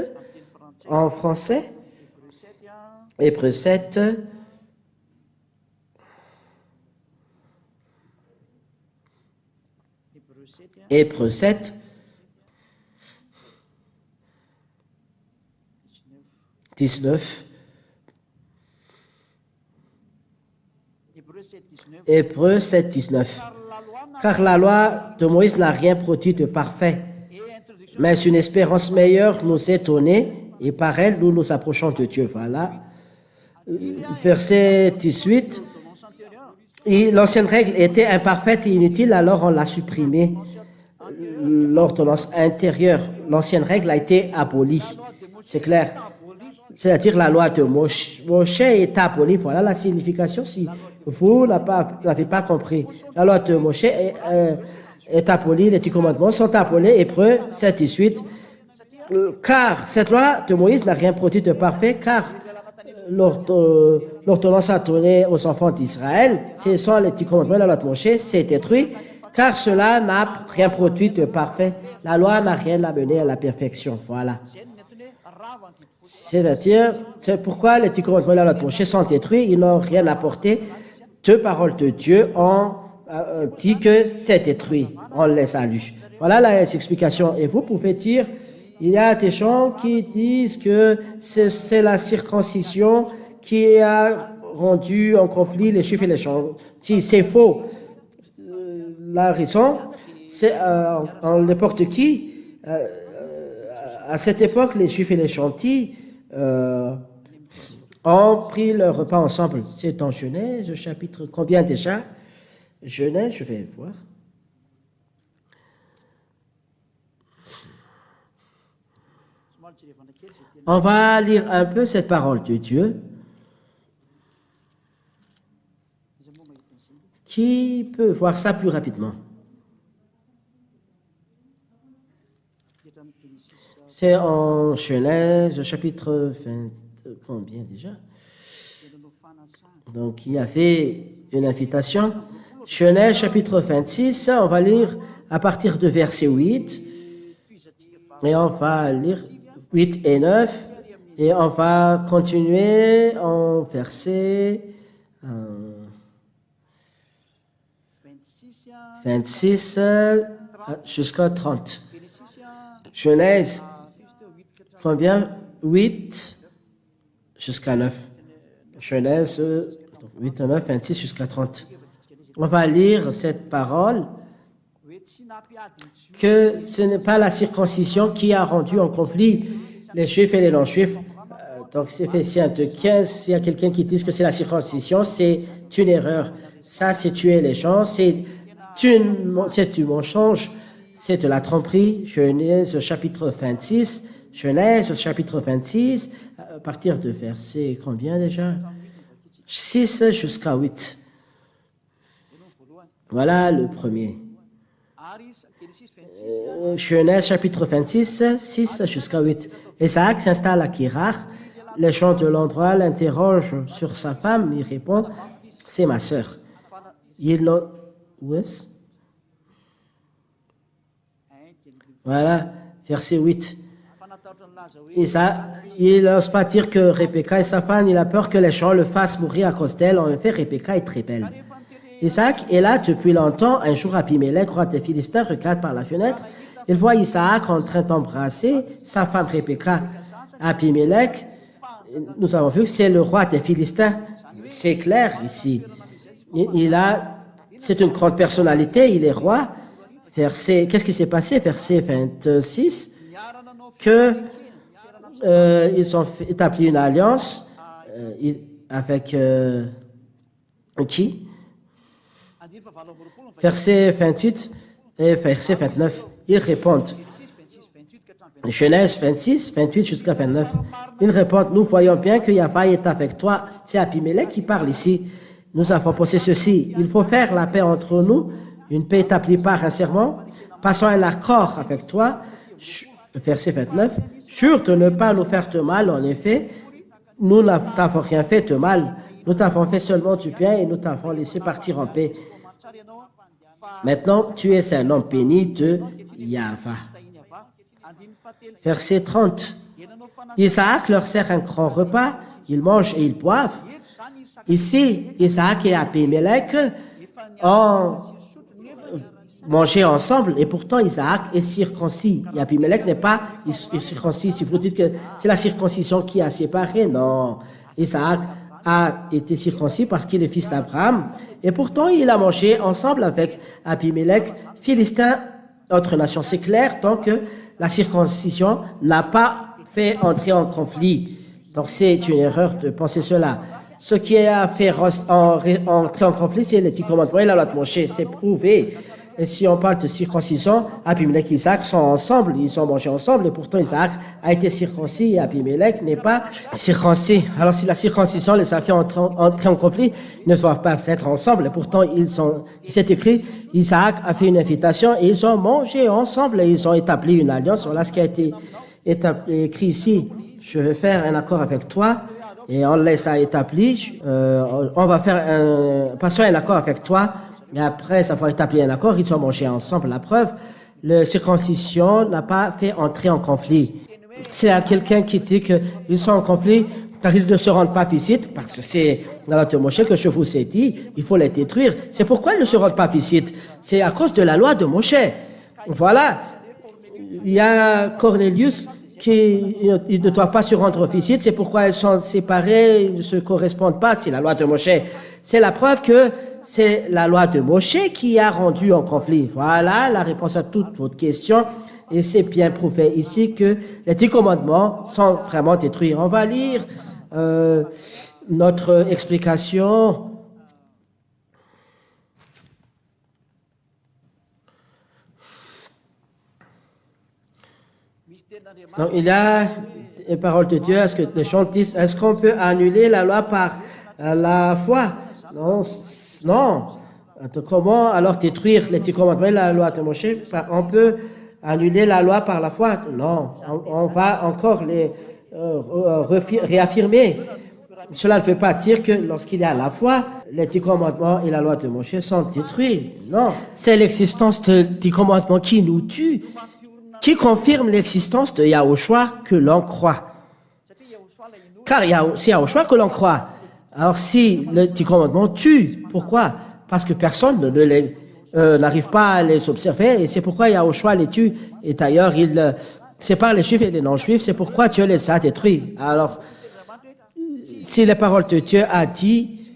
en français. Hébreux 7. Hébreux 7, 19. Hébreux 7, 19. Car la loi de Moïse n'a rien produit de parfait, mais une espérance meilleure nous est donnée, et par elle nous nous approchons de Dieu. Voilà. Verset 18. L'ancienne règle était imparfaite et inutile, alors on l'a supprimée. L'ordonnance intérieure, l'ancienne règle a été abolie. C'est clair. C'est-à-dire la loi de Moshe. Moshe est abolie. Voilà la signification si vous n'avez pas compris. La loi de Moshe est abolie. Les 10 commandements sont abolis. Hébreux 7, 18. Car cette loi de Moïse n'a rien produit de parfait, car l'ordonnance a donné aux enfants d'Israël. Ce sont les 10 commandements de la loi de Moshe. C'est détruit. Car cela n'a rien produit de parfait. La loi n'a rien amené à la perfection. Voilà. C'est-à-dire, c'est pourquoi les 10 commandements de la loi de Moshe sont détruits. Ils n'ont rien apporté. Deux paroles de Dieu ont dit que c'est détruit. On les a lues. Voilà les explications. Et vous pouvez dire, il y a des gens qui disent que c'est la circoncision qui a rendu en conflit les juifs et les gentils. C'est faux. La raison, c'est en n'importe qui, À cette époque, les Juifs et les Chantis ont pris leur repas ensemble. C'est en Genèse, chapitre combien déjà? Genèse, je vais voir. On va lire un peu cette parole de Dieu. Qui peut voir ça plus rapidement? C'est en Genèse, chapitre 20, combien déjà? Donc, il y a fait une invitation. Genèse, chapitre 26, on va lire à partir de verset 8. Et on va lire 8 et 9. Et on va continuer en verset 26 jusqu'à 30. Genèse, combien? 8 jusqu'à 9. Genèse 8 à 9, 26 jusqu'à 30. On va lire cette parole que ce n'est pas la circoncision qui a rendu en conflit les Juifs et les non-Juifs. Donc, c'est Éphésiens 2:15. S'il y a quelqu'un qui dit que c'est la circoncision, c'est une erreur. Ça, c'est tuer les gens, c'est du mensonge, c'est de la tromperie. Genèse chapitre 26. Genèse chapitre 26, à partir de verset combien déjà? 6 jusqu'à 8. Voilà le premier. Genèse chapitre 26, 6 jusqu'à 8. Isaac s'installe à Kérar. Les gens de l'endroit l'interrogent sur sa femme. Il répond, c'est ma sœur. Où est-ce? Voilà, verset 8. Il n'ose pas dire que Rebecca est sa femme. Il a peur que les gens le fassent mourir à cause d'elle. En effet, Rebecca est très belle. Isaac est là depuis longtemps. Un jour, Abimelech, roi des Philistins, regarde par la fenêtre. Il voit Isaac en train d'embrasser sa femme Rebecca. Abimelech, nous avons vu que c'est le roi des Philistins. C'est clair ici. C'est une grande personnalité, il est roi. Qu'est-ce qui s'est passé? Verset 26, ils ont établi une alliance avec qui? Verset 28 et verset 29. Ils répondent. Genèse 26, 28 jusqu'à 29. Ils répondent, nous voyons bien que Yahvé est avec toi. C'est Abimelech qui parle ici. Nous avons posé ceci. Il faut faire la paix entre nous, une paix établie par un serment. Passons un accord avec toi. Verset 29. Jure de ne pas nous faire de mal. En effet, nous n'avons rien fait de mal. Nous t'avons fait seulement du bien et nous t'avons laissé partir en paix. Maintenant, tu es un homme béni de Yahvé. Verset 30. Isaac leur sert un grand repas. Ils mangent et ils boivent. Ici, Isaac et Abimelech ont mangé ensemble et pourtant Isaac est circoncis. Et Abimelech n'est pas circoncis. Si vous dites que c'est la circoncision qui a séparé, non. Isaac a été circoncis parce qu'il est fils d'Abraham et pourtant il a mangé ensemble avec Abimelech, Philistin, autre nation. C'est clair, donc la circoncision n'a pas fait entrer en conflit. Donc c'est une erreur de penser cela. Ce qui a fait entrer en conflit, c'est les 10 commandements et la loi de Moïse. C'est prouvé. Et si on parle de circoncision, Abimelech et Isaac sont ensemble, ils ont mangé ensemble, et pourtant Isaac a été circoncis et Abimelech n'est pas circoncis. Alors si la circoncision les a fait entrer en conflit, ils ne doivent pas être ensemble, et pourtant c'est écrit, Isaac a fait une invitation et ils ont mangé ensemble et ils ont établi une alliance. Voilà ce qui a été écrit ici. Je vais faire un accord avec toi. Et on laisse ça établi. On va passer un accord avec toi. Mais après avoir établi un accord, ils ont mangé ensemble. La preuve, la circoncision n'a pas fait entrer en conflit. S'il y a quelqu'un qui dit qu'ils sont en conflit car ils ne se rendent pas visite, parce que c'est dans la loi de Moïse que je vous ai dit, il faut les détruire. C'est pourquoi ils ne se rendent pas visite. C'est à cause de la loi de Moïse. Voilà. Il y a Cornelius ils ne doivent pas se rendre visite, c'est pourquoi ils sont séparés, ils ne se correspondent pas, c'est la loi de Moïse. C'est la preuve que c'est la loi de Moïse qui a rendu en conflit. Voilà la réponse à toute votre question. Et c'est bien prouvé ici que les 10 commandements sont vraiment détruits. On va lire notre explication. Donc, il y a une parole de Dieu. Est-ce que les gens disent, est-ce qu'on peut annuler la loi par la foi? Non, non. Comment alors détruire les 10 commandements et la loi de Moshe? On peut annuler la loi par la foi? Non. On va encore les réaffirmer. Cela ne veut pas dire que lorsqu'il y a la foi, les 10 commandements et la loi de Moshe sont détruits. Non. C'est l'existence des 10 commandements qui nous tue, qui confirme l'existence de Yahushua que l'on croit. Car c'est Yahushua que l'on croit. Alors si les 10 commandements tuent, pourquoi? Parce que personne n'arrive pas à les observer, et c'est pourquoi Yahushua les tue. Et d'ailleurs, il sépare les juifs et les non-juifs, c'est pourquoi Dieu les a détruits. Alors, si les paroles de Dieu a dit,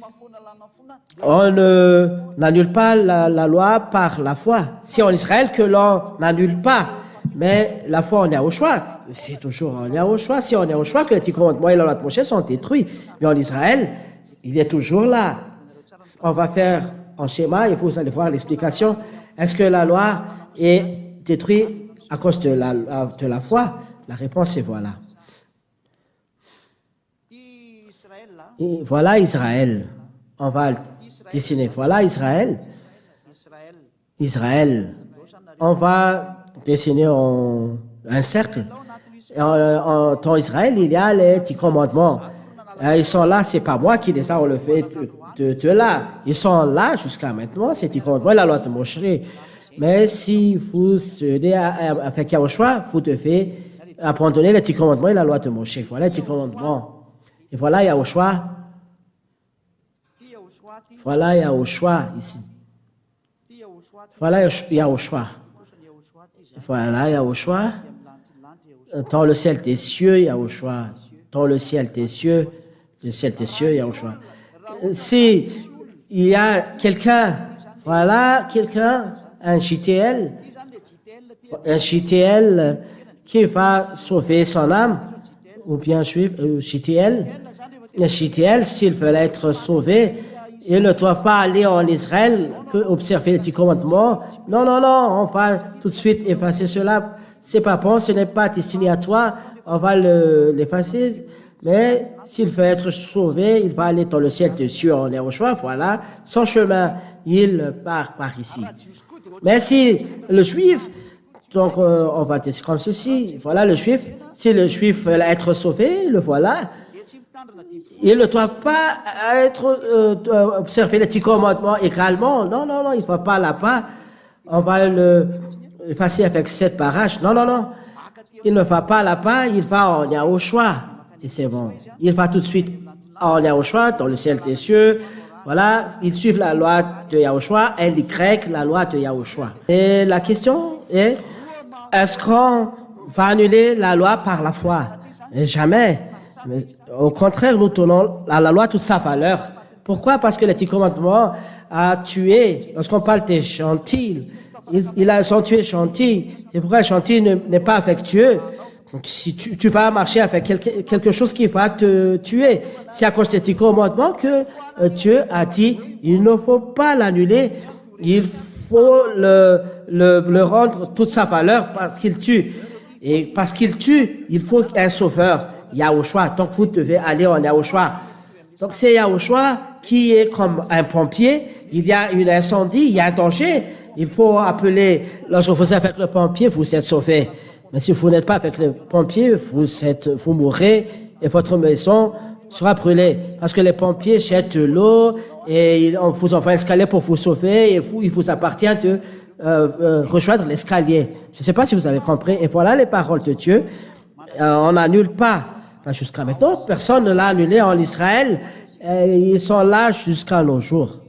on n'annule pas la loi par la foi. C'est en Israël que l'on n'annule pas, mais la foi en Yahushua, c'est toujours en Yahushua. C'est en Yahushua que les 10 commandements et la loi de Moshe sont détruits. Mais en Israël, il est toujours là. On va faire en schéma et vous allez voir l'explication. Est-ce que la loi est détruite à cause de la foi? La réponse est voilà. Et voilà Israël. On va dessiner. Voilà Israël. Israël. On va dessiner un cercle. Dans Israël, il y a les 10 commandements. Ils sont là, c'est pas moi qui les ai enlevés de là. Ils sont là jusqu'à maintenant, c'est 10 commandements, la loi de Moshe. Mais si vous cédez avec Yahushua, vous devez abandonner les 10 commandements et la loi de Moshe. Voilà les 10 commandements. Et voilà Yahushua. Voilà Yahushua ici. Voilà Yahushua. Voilà Yahushua. Dans le ciel des cieux, Yahushua. Dans le ciel des cieux, Yahushua. Si il y a quelqu'un, voilà quelqu'un, un JTL qui va sauver son âme, ou bien juif, JTL, s'ils veulent être sauvés, ils ne doivent pas aller en Israël, observer les 10 commandements. Non, non, non, on va tout de suite effacer cela. C'est pas bon, ce n'est pas destiné à toi, on va l'effacer. Mais s'il veut être sauvé, il va aller dans le ciel des cieux en Yahushua. Voilà, son chemin, il part par ici. Mais si le juif, donc on va dire comme ceci, voilà le juif, si le juif veut être sauvé, le voilà. Ils ne doivent pas observer les 10 commandements également. Non, non, non, il ne va pas là-bas. On va le effacer avec 7 barrages. Non, non, non. Il ne va pas là-bas, il va en Yahushua. Et c'est bon. Il va tout de suite en Yahushua, dans le ciel des cieux. Voilà, ils suivent la loi de Yahushua, LY, la loi de Yahushua. Et la question est, est-ce qu'on va annuler la loi par la foi? Et jamais. Mais au contraire, nous tenons à la loi toute sa valeur. Pourquoi? Parce que les 10 commandements a tué, lorsqu'on parle des gentils, ils ont tué gentils. C'est pourquoi le gentil n'est pas affectueux. Donc, si tu vas marcher avec quelque chose qui va te tuer, c'est à cause des 10 commandements que Dieu a dit, il ne faut pas l'annuler, il faut le rendre toute sa valeur parce qu'il tue. Et parce qu'il tue, il faut un sauveur, Yahushua. Donc, vous devez aller en Yahushua. Donc, c'est Yahushua qui est comme un pompier. Il y a un incendie, il y a un danger. Il faut appeler, lorsque vous êtes avec le pompier, vous êtes sauvé. Mais si vous n'êtes pas avec le pompier, vous mourrez et votre maison sera brûlée. Parce que les pompiers jettent de l'eau et on vous envoie un escalier pour vous sauver et il vous appartient de rejoindre l'escalier. Je ne sais pas si vous avez compris. Et voilà les paroles de Dieu. On n'annule pas. Enfin, jusqu'à maintenant, personne ne l'a annulé en Israël. Ils sont là jusqu'à nos jours.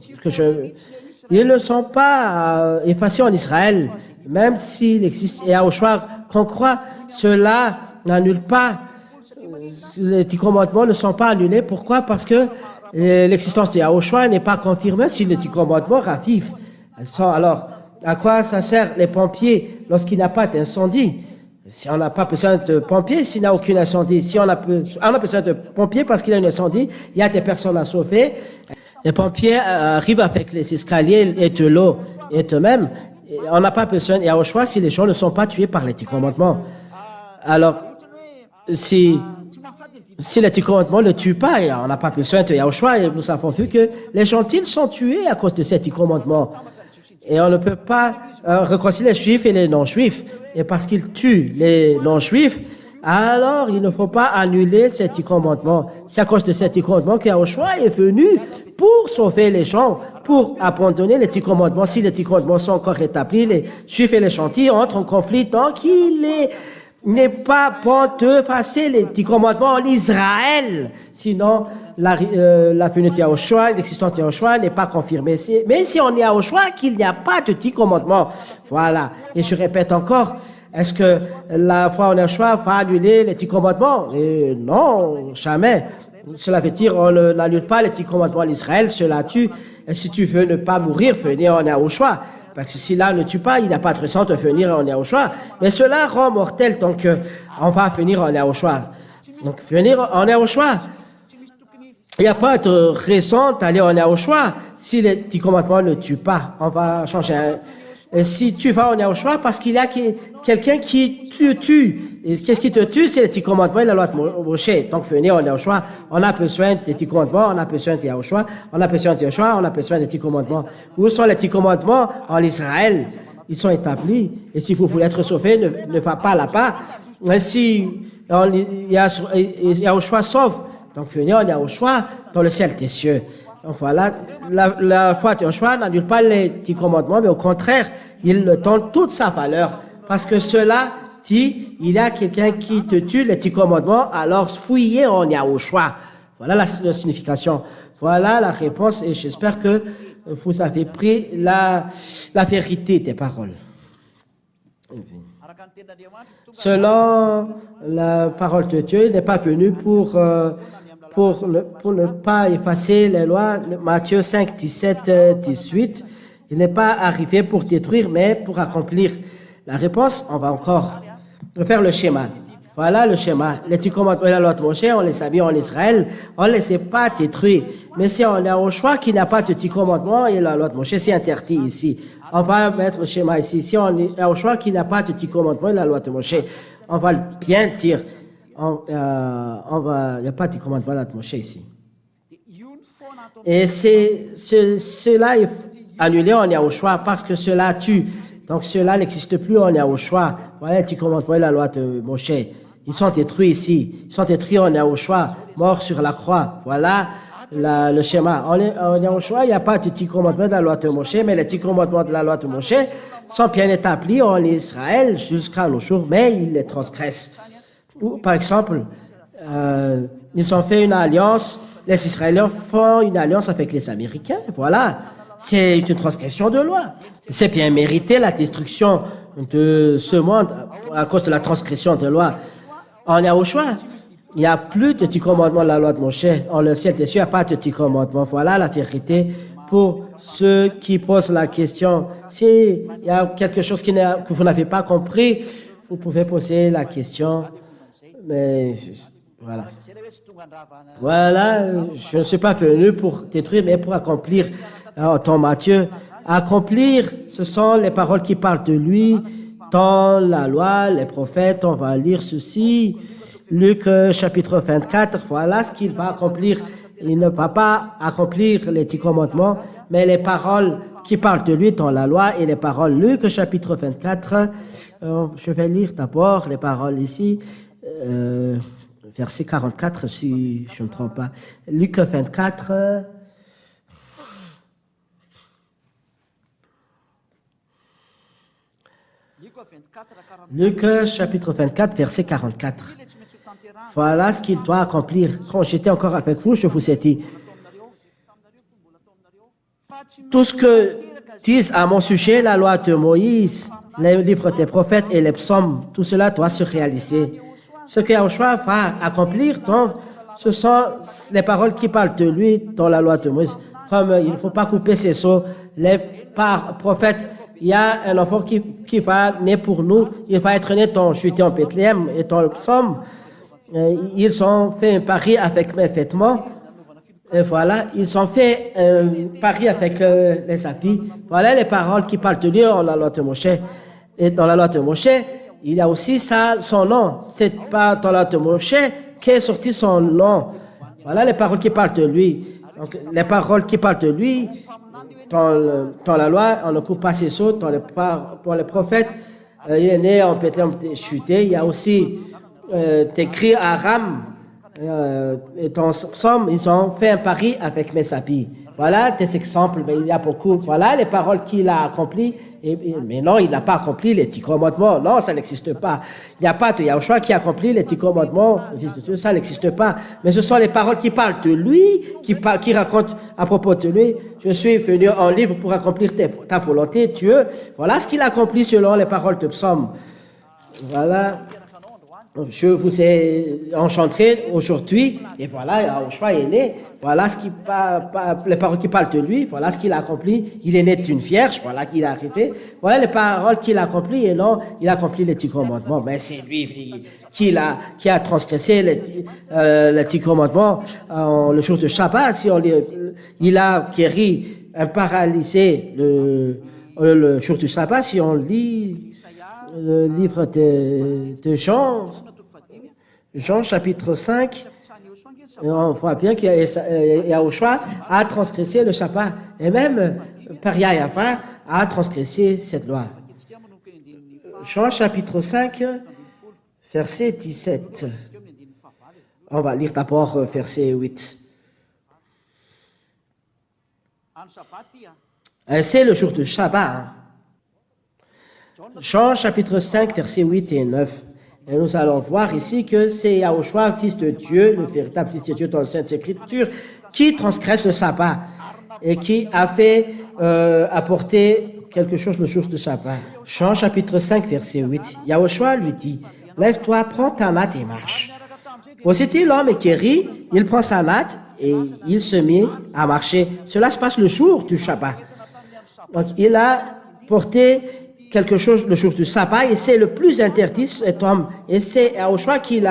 Ils ne sont pas effacés en Israël. Même s'il existe et Yahushua qu'on croit, cela n'annule pas. Les 10 commandements ne sont pas annulés. Pourquoi? Parce que l'existence de Yahushua n'est pas confirmée si les 10 commandements ravivent. Alors, à quoi ça sert les pompiers lorsqu'il n'y a pas d'incendie. Si on n'a pas besoin de pompiers, s'il n'y a aucun incendie, si on a besoin de pompiers parce qu'il y a un incendie, il y a des personnes à sauver. Les pompiers arrivent avec les escaliers et de l'eau et eux-mêmes. On n'a pas besoin de Yahushua si les gens ne sont pas tués par les 10 commandements. Alors, si les 10 commandements ne tuent pas, on n'a pas besoin de Yahushua. Et nous avons vu que les gentils sont tués à cause de ces 10 commandements. Et on ne peut pas réconcilier les juifs et les non-juifs. Et parce qu'ils tuent les non-juifs, alors il ne faut pas annuler ces 10 commandements. C'est à cause de ces 10 commandements que Yahushua est venu pour sauver les gens, pour abandonner les 10 commandements. Si les 10 commandements sont encore établis, les juifs et les gentils entrent en conflit. Donc il n'est pas bon de passer les 10 commandements en Israël. Sinon, la venue de Yahushua, l'existence de Yahushua n'est pas confirmée. Mais si on est à Yahushua, qu'il n'y a pas de 10 commandements. Voilà. Et je répète encore, est-ce que la foi en Yahushua va annuler les 10 commandements? Et non, jamais. Cela veut dire on n'annule pas les 10 commandements en Israël, cela tue. Et si tu veux ne pas mourir, venez en Yahushua. Parce que si là ne tue pas, il n'y a pas de raison de venir en Yahushua. Mais cela rend mortel, donc on va venir en Yahushua. Donc venir en Yahushua, il n'y a pas de raison d'aller en Yahushua si les 10 commandements ne tuent pas. On va changer. Et si tu vas en Yahushua, parce qu'il y a quelqu'un qui te tue. Et qu'est-ce qui te tue? C'est les 10 commandements et la loi de Moshe. Donc venir en Yahushua, on a besoin des 10 commandements, on a besoin de Yahushua, on a besoin de Yahushua, on a besoin des 10 commandements. Où sont les 10 commandements? En Israël. Ils sont établis. Et si vous voulez être sauvé, ne va pas là-bas. Si Yahushua sauve, donc venez en Yahushua dans le ciel des cieux. Donc voilà, la foi de Yahushua n'annule pas les 10 commandements, mais au contraire, il le donne toute sa valeur. Parce que cela dit, il y a quelqu'un qui te tue les 10 commandements, alors fouillez en Yahushua. Voilà la signification. Voilà la réponse et j'espère que vous avez pris la vérité des paroles. Selon la parole de Dieu, il n'est pas venu pour ne pas effacer les lois. Matthieu 5, 17, 18. Il n'est pas arrivé pour détruire, mais pour accomplir. La réponse, on va encore faire le schéma. Voilà le schéma. Les 10 commandements et la loi de Moshe, on les a vus en Israël, on ne les a pas détruits. Mais si on est au choix qui n'a pas de 10 commandements et la loi de Moshe, c'est interdit ici. On va mettre le schéma ici. Si on est au choix qui n'a pas de 10 commandements et la loi de Moshe, on va bien dire. Il n'y a pas de commandement de Moshe ici. Et cela est annulé en Yahushua parce que cela tue. Donc cela n'existe plus en Yahushua. Voilà les 10 commandements et la loi de Moshe. Ils sont détruits ici. Ils sont détruits en Yahushua, morts sur la croix. Voilà le schéma. En Yahushua, il n'y a pas de 10 commandements de la loi de Moshe, mais les 10 commandements de la loi de Moshe sont bien établis en Israël jusqu'à nos jours, mais ils les transgressent. Par exemple, ils ont fait une alliance, les Israéliens font une alliance avec les Américains, voilà, c'est une transgression de loi. C'est bien mérité la destruction de ce monde à cause de la transgression de loi. En Yahushua, il n'y a plus de 10 commandements de la loi de Moshe. En le ciel des cieux, il n'y a pas de 10 commandements. Voilà la vérité pour ceux qui posent la question. S'il y a quelque chose que vous n'avez pas compris, vous pouvez poser la question. Mais voilà. Voilà, je ne suis pas venu pour détruire, mais pour accomplir. Dans Matthieu, accomplir, ce sont les paroles qui parlent de lui dans la loi, les prophètes. On va lire ceci. Luc chapitre 24, voilà ce qu'il va accomplir. Il ne va pas accomplir les 10 commandements, mais les paroles qui parlent de lui dans la loi et les paroles. Luc chapitre 24, je vais lire d'abord les paroles ici. Verset 44, si je ne me trompe pas. Luc 24. Luc chapitre 24, verset 44. Voilà ce qu'il doit accomplir. Quand j'étais encore avec vous, je vous ai dit, tout ce que disent à mon sujet la loi de Moïse, les livres des prophètes et les psaumes, tout cela doit se réaliser. Ce que Yahushua va accomplir, donc, ce sont les paroles qui parlent de lui dans la loi de Moïse. Comme il ne faut pas couper ses os, les prophètes il y a un enfant qui va naître pour nous. Il va être né en Judée, en Bethléem et dans le psaume. Ils ont fait un pari avec mes vêtements. Et voilà, ils ont fait un pari avec les habits. Voilà les paroles qui parlent de lui dans la loi de Moïse. Et dans la loi de Moïse, il y a aussi ça, son nom. C'est pas dans la loi de Moïse qu'est sorti son nom. Voilà les paroles qui parlent de lui. Donc, les paroles qui parlent de lui, dans la loi, on ne coupe pas ses os. Pour les prophètes, il est né en Bethléem chuté. Il y a aussi écrit à Aram. Et dans ce psaume, ils ont fait un pari avec Messapi. Voilà des exemples, mais il y a beaucoup. Voilà les paroles qu'il a accomplies. Mais non, il n'a pas accompli les 10 commandements. Non, ça n'existe pas. Il n'y a pas de Yahushua qui a accompli les 10 commandements. Ça n'existe pas. Mais ce sont les paroles qui parlent de lui, qui racontent à propos de lui. Je suis venu en livre pour accomplir ta volonté, Dieu. Voilà ce qu'il a accompli selon les paroles de psaume. Voilà. Je vous ai enchanté aujourd'hui, et voilà, Yahushua est né, voilà les paroles qui parlent de lui, voilà ce qu'il a accompli, il est né d'une vierge, voilà qu'il est arrivé, voilà les paroles qu'il a accomplies, et non, il a accompli les 10 commandements, mais c'est lui qui a transgressé les 10 commandements le jour de Shabbat, il a guéri un paralysé le jour du Shabbat, si on lit le livre de Jean chapitre 5, on voit bien qu'il Yahushua a transgressé le Shabbat, et même Père Yahushua a transgressé cette loi. Jean chapitre 5, verset 17. On va lire d'abord verset 8. C'est le jour du Shabbat. Jean chapitre 5, versets 8 et 9. Et nous allons voir ici que c'est Yahushua, fils de Dieu, le véritable fils de Dieu dans les Saintes Écritures, qui transgresse le sabbat et qui a fait apporter quelque chose le jour du sabbat. Jean chapitre 5, verset 8. Yahushua lui dit, « Lève-toi, prends ta natte et marche. » Aussitôt l'homme est guéri, il prend sa natte et il se met à marcher. Cela se passe le jour du Shabbat. Donc il a porté quelque chose le jour du sabbat, et c'est le plus interdit, cet homme. Et c'est Yahushua qui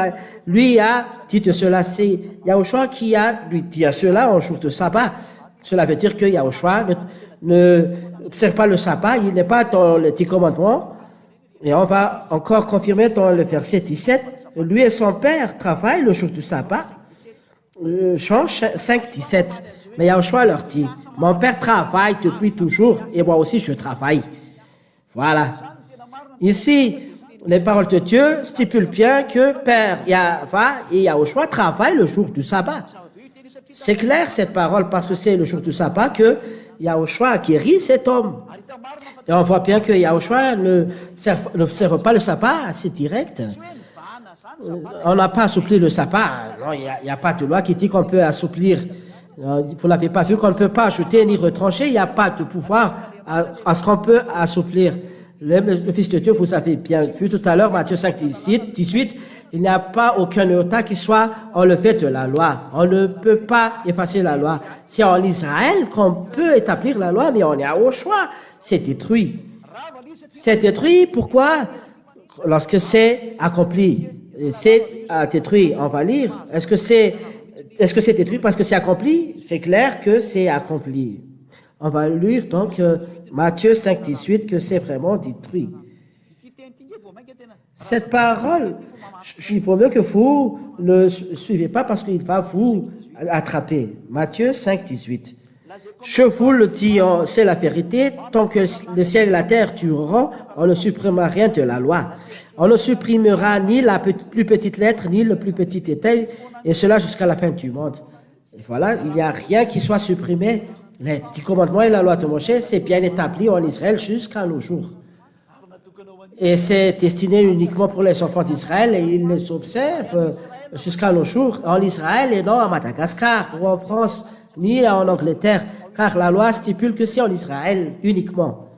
lui a dit de cela. C'est Yahushua qui a lui dit à cela au jour du sabbat. Cela veut dire que Yahushua ne observe pas le sabbat, il n'est pas dans les 10 commandements. Et on va encore confirmer dans le verset 17, lui et son père travaillent le jour du sabbat. Jean 5, 17. Mais Yahushua leur dit, mon père travaille depuis toujours, et moi aussi je travaille. Voilà. Ici, les paroles de Dieu stipulent bien que Père Yahva et Yahushua travaillent le jour du sabbat. C'est clair cette parole parce que c'est le jour du sabbat que Yahushua a guéri cet homme. Et on voit bien que Yahushua n'observe pas le sabbat assez direct. On n'a pas assoupli le sabbat. Non, il n'y a pas de loi qui dit qu'on peut assouplir. Vous n'avez pas vu qu'on ne peut pas ajouter ni retrancher. Il n'y a pas de pouvoir à ce qu'on peut assouplir. Le Fils de Dieu, vous avez bien vu tout à l'heure, Matthieu 5, 18, il n'y a pas aucun iota qui soit enlevé de la loi. On ne peut pas effacer la loi. C'est en Israël qu'on peut établir la loi, mais on est au choix. C'est détruit. C'est détruit, pourquoi? Lorsque c'est accompli. C'est détruit, on va lire. Est-ce que c'est détruit parce que c'est accompli? C'est clair que c'est accompli. On va lire donc Matthieu 5, 18, que c'est vraiment détruit. Cette parole, il faut mieux que vous ne suivez pas parce qu'il va vous attraper. Matthieu 5, 18. Je vous le dis, c'est la vérité, tant que le ciel et la terre dureront, on ne supprimera rien de la loi. On ne supprimera ni la plus petite lettre, ni le plus petit détail, et cela jusqu'à la fin du monde. Et voilà, il n'y a rien qui soit supprimé. Les 10 commandements et la loi de Moïse, c'est bien établi en Israël jusqu'à nos jours. Et c'est destiné uniquement pour les enfants d'Israël et ils les observent jusqu'à nos jours en Israël et non à Madagascar ou en France ni en Angleterre, car la loi stipule que c'est en Israël uniquement.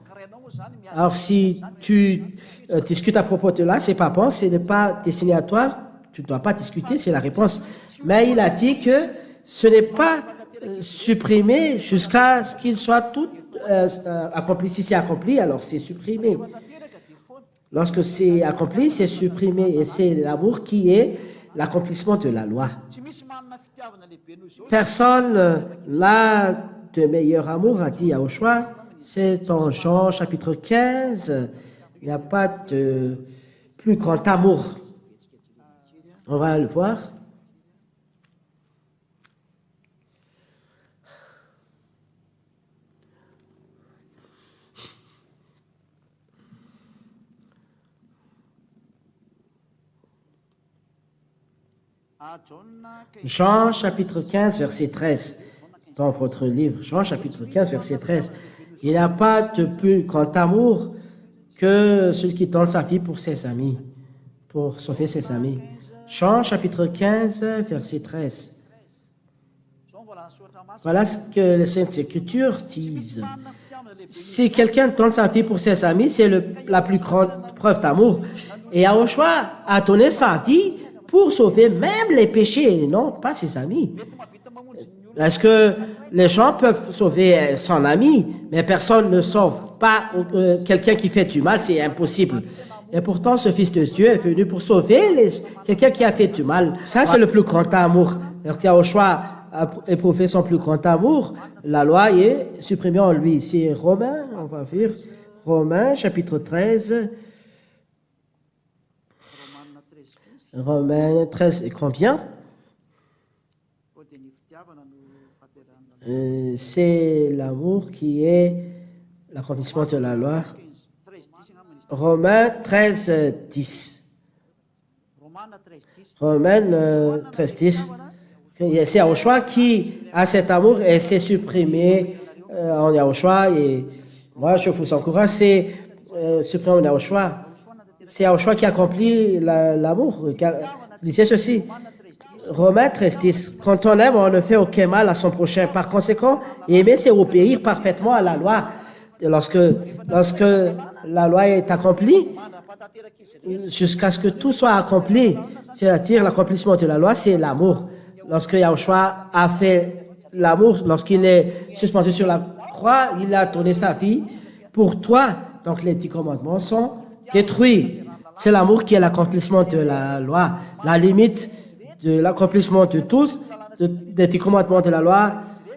Alors si tu discutes à propos de là, c'est pas bon, ce n'est pas destiné à toi, tu ne dois pas discuter, c'est la réponse. Mais il a dit que ce n'est pas supprimé jusqu'à ce qu'il soit tout accompli, si c'est accompli, alors c'est supprimé. Lorsque c'est accompli, c'est supprimé. Et c'est l'amour qui est l'accomplissement de la loi. Personne n'a de meilleur amour, a dit Yahushua. C'est en Jean chapitre 15. Il n'y a pas de plus grand amour. On va le voir. Jean chapitre 15, verset 13. Dans votre livre, Jean chapitre 15, verset 13. Il n'y a pas de plus grand amour que celui qui donne sa vie pour ses amis, pour sauver ses amis. Jean chapitre 15, verset 13. Voilà ce que les Saintes Écritures disent. Si quelqu'un donne sa vie pour ses amis, c'est la plus grande preuve d'amour. Et Yahushua a donné sa vie pour sauver même les péchés, non pas ses amis. Est-ce que les gens peuvent sauver son ami, mais personne ne sauve pas quelqu'un qui fait du mal, c'est impossible. Et pourtant, ce Fils de Dieu est venu pour sauver quelqu'un qui a fait du mal. Ça, c'est le plus grand amour. Yahushua a éprouvé son plus grand amour. La loi est supprimée en lui. C'est Romains, on va voir. Romains, chapitre 13. Romains 13 et combien? C'est l'amour qui est l'accomplissement de la loi. Romains 13, 10. Romains 13, 10. C'est Yahushua qui a cet amour et c'est supprimé en Yahushua. Et moi, je vous encourage, c'est supprimé en Yahushua. C'est Yahushua qui accomplit l'amour. Lisez ceci. Romains 13, 10. Quand on aime, on ne fait aucun mal à son prochain. Par conséquent, aimer, c'est obéir parfaitement à la loi. Et lorsque la loi est accomplie, jusqu'à ce que tout soit accompli, c'est-à-dire l'accomplissement de la loi, c'est l'amour. Lorsque Yahushua a fait l'amour, lorsqu'il est suspendu sur la croix, il a donné sa vie pour toi. Donc les 10 commandements sont détruits. C'est l'amour qui est l'accomplissement de la loi. La limite de l'accomplissement de tous, des 10 commandements de la loi,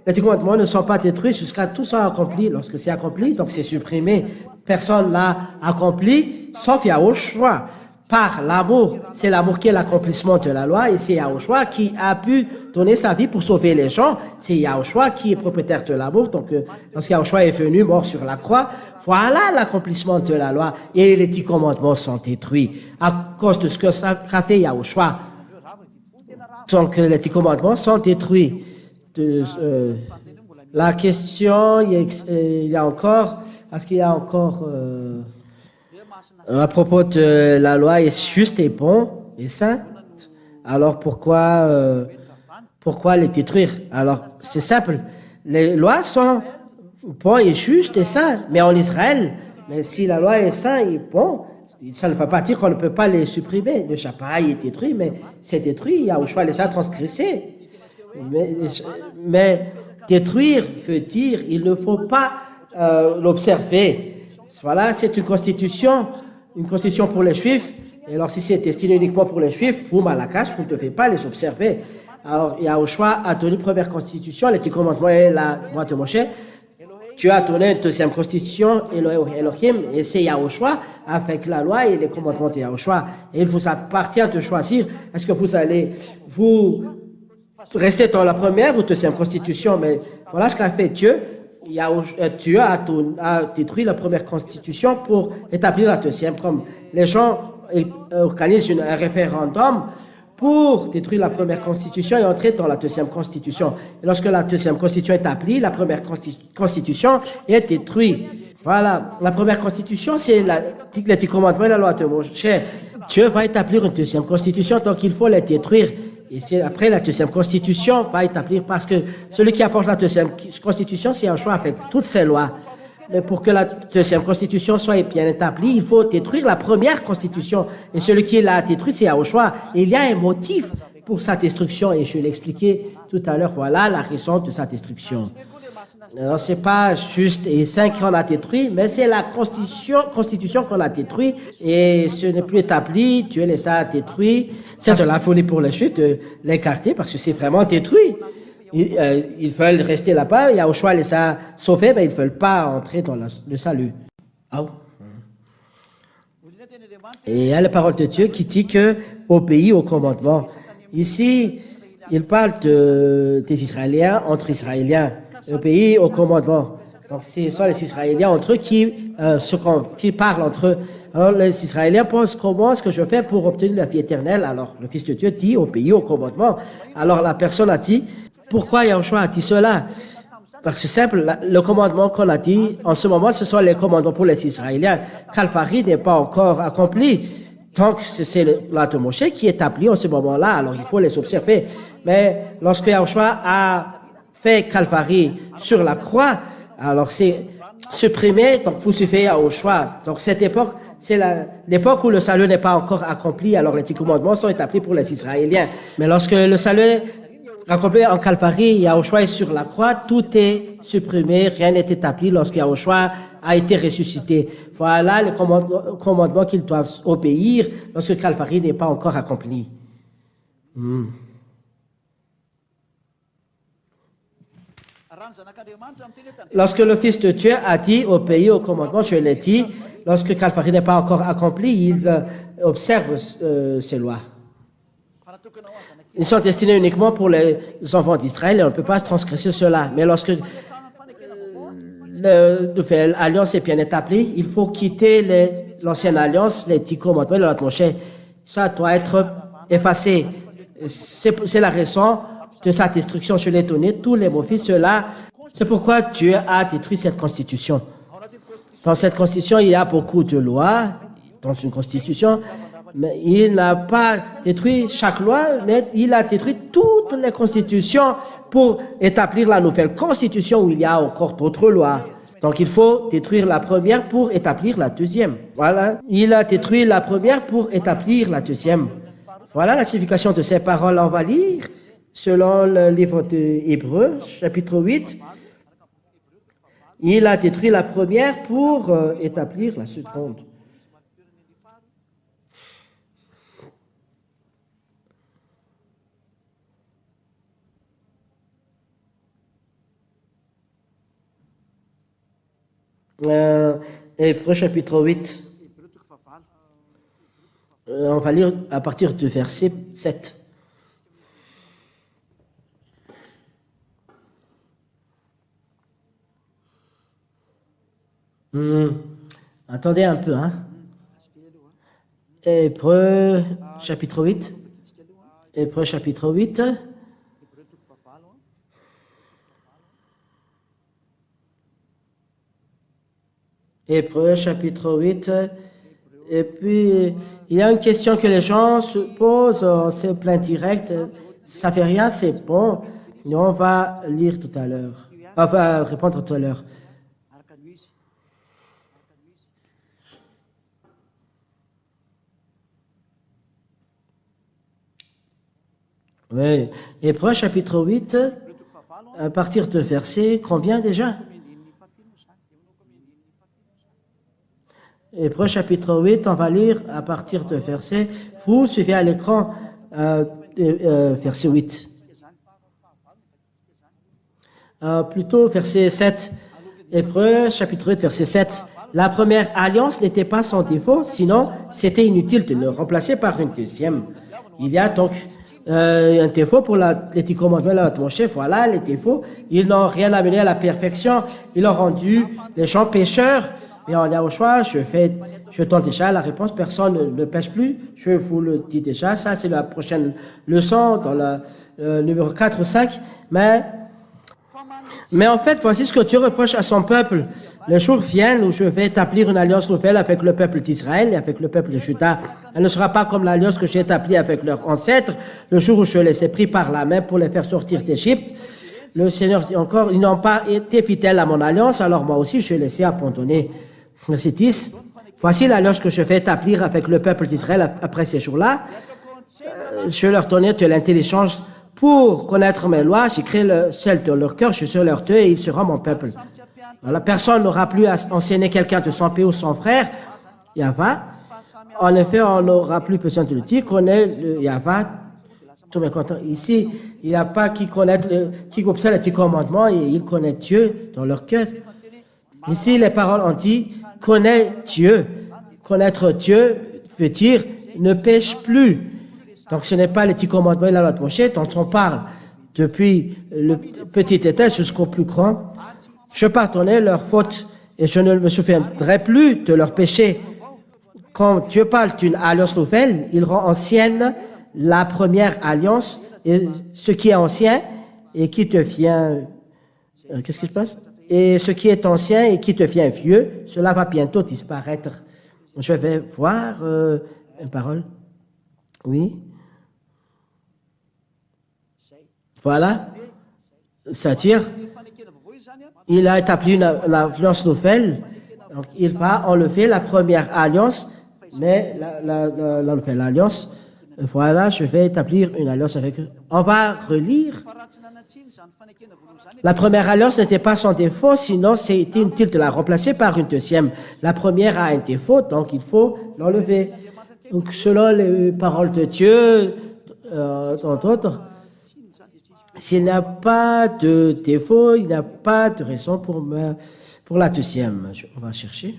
les 10 commandements ne sont pas détruits jusqu'à tout soit accompli. Lorsque c'est accompli, donc c'est supprimé. Personne l'a accompli, sauf Yahushua. Par l'amour, c'est l'amour qui est l'accomplissement de la loi et c'est Yahushua qui a pu donner sa vie pour sauver les gens. C'est Yahushua qui est propriétaire de l'amour. Donc, lorsque Yahushua est venu, mort sur la croix, voilà l'accomplissement de la loi et les 10 commandements sont détruits à cause de ce que ça a fait Yahushua. Donc, les 10 commandements sont détruits. La question, il y a encore, est-ce qu'il y a encore à propos de la loi est juste et bon et sainte, alors pourquoi les détruire? Alors, c'est simple. Les lois sont bonnes et justes et saintes, mais en Israël, mais si la loi est sainte et bon, ça ne veut pas dire qu'on ne peut pas les supprimer. Le chapaï est détruit, mais c'est détruit. Yahushua les a transgressés. Mais détruire veut dire il ne faut pas l'observer. Voilà, c'est une constitution pour les Juifs. Et alors, si c'est destiné uniquement pour les Juifs, vous, Malakash, vous ne devez pas les observer. Alors, Yahushua a donné une première constitution, les 10 commandements et la loi de Moshe. Tu as donné une deuxième constitution, Elohim, et c'est Yahushua, avec la loi et les commandements de Yahushua. Et il vous appartient de choisir, est-ce que vous allez vous rester dans la première ou deuxième constitution. Mais voilà ce qu'a fait Dieu. Dieu a détruit la première constitution pour établir la deuxième. Comme les gens organisent un référendum pour détruire la première constitution et entrer dans la deuxième constitution. Et lorsque la deuxième constitution est établie, la première constitution est détruite. Voilà, la première constitution, c'est les 10 commandements et la loi de Moshe. Dieu va établir une deuxième constitution, donc il faut les détruire. Et c'est après la deuxième constitution va établir, parce que celui qui apporte la deuxième constitution, c'est un choix avec toutes ces lois. Mais pour que la deuxième constitution soit bien établie, il faut détruire la première constitution. Et celui qui l'a détruit, c'est Yahushua. Et il y a un motif pour sa destruction. Et je l'ai expliqué tout à l'heure. Voilà la raison de sa destruction. Alors, ce n'est pas juste et saint qu'on a détruit, mais c'est la constitution qu'on a détruite et ce n'est plus établi. Dieu les a détruits. C'est de la folie pour les Juifs de l'écarter parce que c'est vraiment détruit. Ils veulent rester là-bas. Yahushua les a sauvés, mais ils ne veulent pas entrer dans le salut. Oh. Et il y a la parole de Dieu qui dit que obéis au commandement. Ici, il parle des Israéliens entre Israéliens. Obéis au commandement. Donc, ce sont les Israéliens entre eux qui parlent entre eux. Alors, les Israéliens pensent comment est-ce que je fais pour obtenir la vie éternelle. Alors, le Fils de Dieu dit obéis au commandement. Alors, la personne a dit, pourquoi Yahushua a dit cela? Parce que c'est simple, le commandement qu'on a dit, en ce moment, ce sont les commandements pour les Israéliens. Calvary n'est pas encore accompli. Donc, c'est la de Moshe qui est établi en ce moment-là, alors il faut les observer. Mais lorsque Yahushua a fait Calvary sur la croix, alors c'est supprimé, donc vous suivez Yahushua. Donc, cette époque, c'est l'époque où le salut n'est pas encore accompli, alors les 10 commandements sont établis pour les Israéliens. Mais lorsque le salut est accompli en Calvary, Yahushua est sur la croix, tout est supprimé, rien n'est établi lorsque Yahushua a été ressuscité. Voilà le commandement qu'ils doivent obéir lorsque Calvary n'est pas encore accompli. Lorsque le Fils de Dieu a dit obéis au commandement, je l'ai dit, lorsque Calvary n'est pas encore accompli, il observe ces lois. Ils sont destinés uniquement pour les enfants d'Israël et on ne peut pas transgresser cela. Mais lorsque la nouvelle alliance est bien établie, il faut quitter l'ancienne alliance, les 10 commandements de la Moshe. Ça doit être effacé. C'est la raison de sa destruction. Je l'ai donné tous les mots cela. C'est pourquoi Dieu a détruit cette constitution. Dans cette constitution, il y a beaucoup de lois. Dans une constitution, mais il n'a pas détruit chaque loi, mais il a détruit toutes les constitutions pour établir la nouvelle constitution où il y a encore d'autres lois. Donc il faut détruire la première pour établir la deuxième. Voilà, il a détruit la première pour établir la deuxième. Voilà la signification de ces paroles. On va lire selon le livre de Hébreux, chapitre 8. Il a détruit la première pour établir la seconde. Hébreux chapitre 8. On va lire à partir du verset 7. Attendez un peu, hein. Hébreux chapitre 8. Hébreux chapitre 8. Hébreux chapitre 8. Et puis, il y a une question que les gens se posent, c'est plein direct, ça fait rien, c'est bon. Et on va lire tout à l'heure. On va répondre tout à l'heure. Oui. Hébreux chapitre 8, à partir de verset combien déjà? Hébreux chapitre 8, on va lire à partir de verset, vous suivez à l'écran verset 8. Plutôt verset 7. Hébreux chapitre 8, verset 7. La première alliance n'était pas sans défaut, sinon c'était inutile de le remplacer par une deuxième. Il y a donc un défaut pour les 10 commandements de mon chef. Voilà les défauts. Ils n'ont rien amené à la perfection. Ils ont rendu les gens pécheurs. Mais on a au choix, je donne déjà la réponse, personne ne pêche plus, je vous le dis déjà, ça c'est la prochaine leçon dans le numéro 4 ou 5, mais en fait, voici ce que Dieu reproche à son peuple. Le jour vient où je vais établir une alliance nouvelle avec le peuple d'Israël et avec le peuple de Juda. Elle ne sera pas comme l'alliance que j'ai établie avec leurs ancêtres, le jour où je les ai pris par la main pour les faire sortir d'Égypte. Le Seigneur dit encore, ils n'ont pas été fidèles à mon alliance, alors moi aussi je les ai abandonnés. Verset 10. Voici l'alliance que je vais établir avec le peuple d'Israël après ces jours-là. Je leur donnais de l'intelligence pour connaître mes lois, j'écris celles de leur cœur, je suis sur leur tête et il sera mon peuple. Voilà, personne n'aura plus à enseigner quelqu'un de son pays ou son frère, Yahva. En effet, on n'aura plus besoin de le dire, connaît le Yahva. Tout le monde est content. Ici, il n'y a pas qui observe les 10 commandements et ils connaissent Dieu dans leur cœur. Ici, les paroles ont dit, connais Dieu. Connaître Dieu veut dire ne pêche plus. Donc, ce n'est pas les 10 commandements et la loi de Moshe dont on parle depuis le petit état jusqu'au plus grand. Je pardonnais leurs fautes et je ne me souviendrai plus de leurs péchés. Quand Dieu parle d'une alliance nouvelle, il rend ancienne la première alliance et ce qui est ancien et qui devient... qu'est-ce qui se passe? Et ce qui est ancien et qui devient vieux, cela va bientôt disparaître. Je vais voir une parole. Oui. Voilà. C'est-à-dire, il a établi une alliance nouvelle. Donc, il va enlever la première alliance, mais la nouvelle alliance, voilà, je vais établir une alliance avec eux. On va relire. La première alliance n'était pas sans défaut, sinon c'est inutile de la remplacer par une deuxième. La première a un défaut, donc il faut l'enlever. Donc, selon les paroles de Dieu, dans d'autres, s'il n'y a pas de défaut, il n'y a pas de raison pour la deuxième. On va chercher.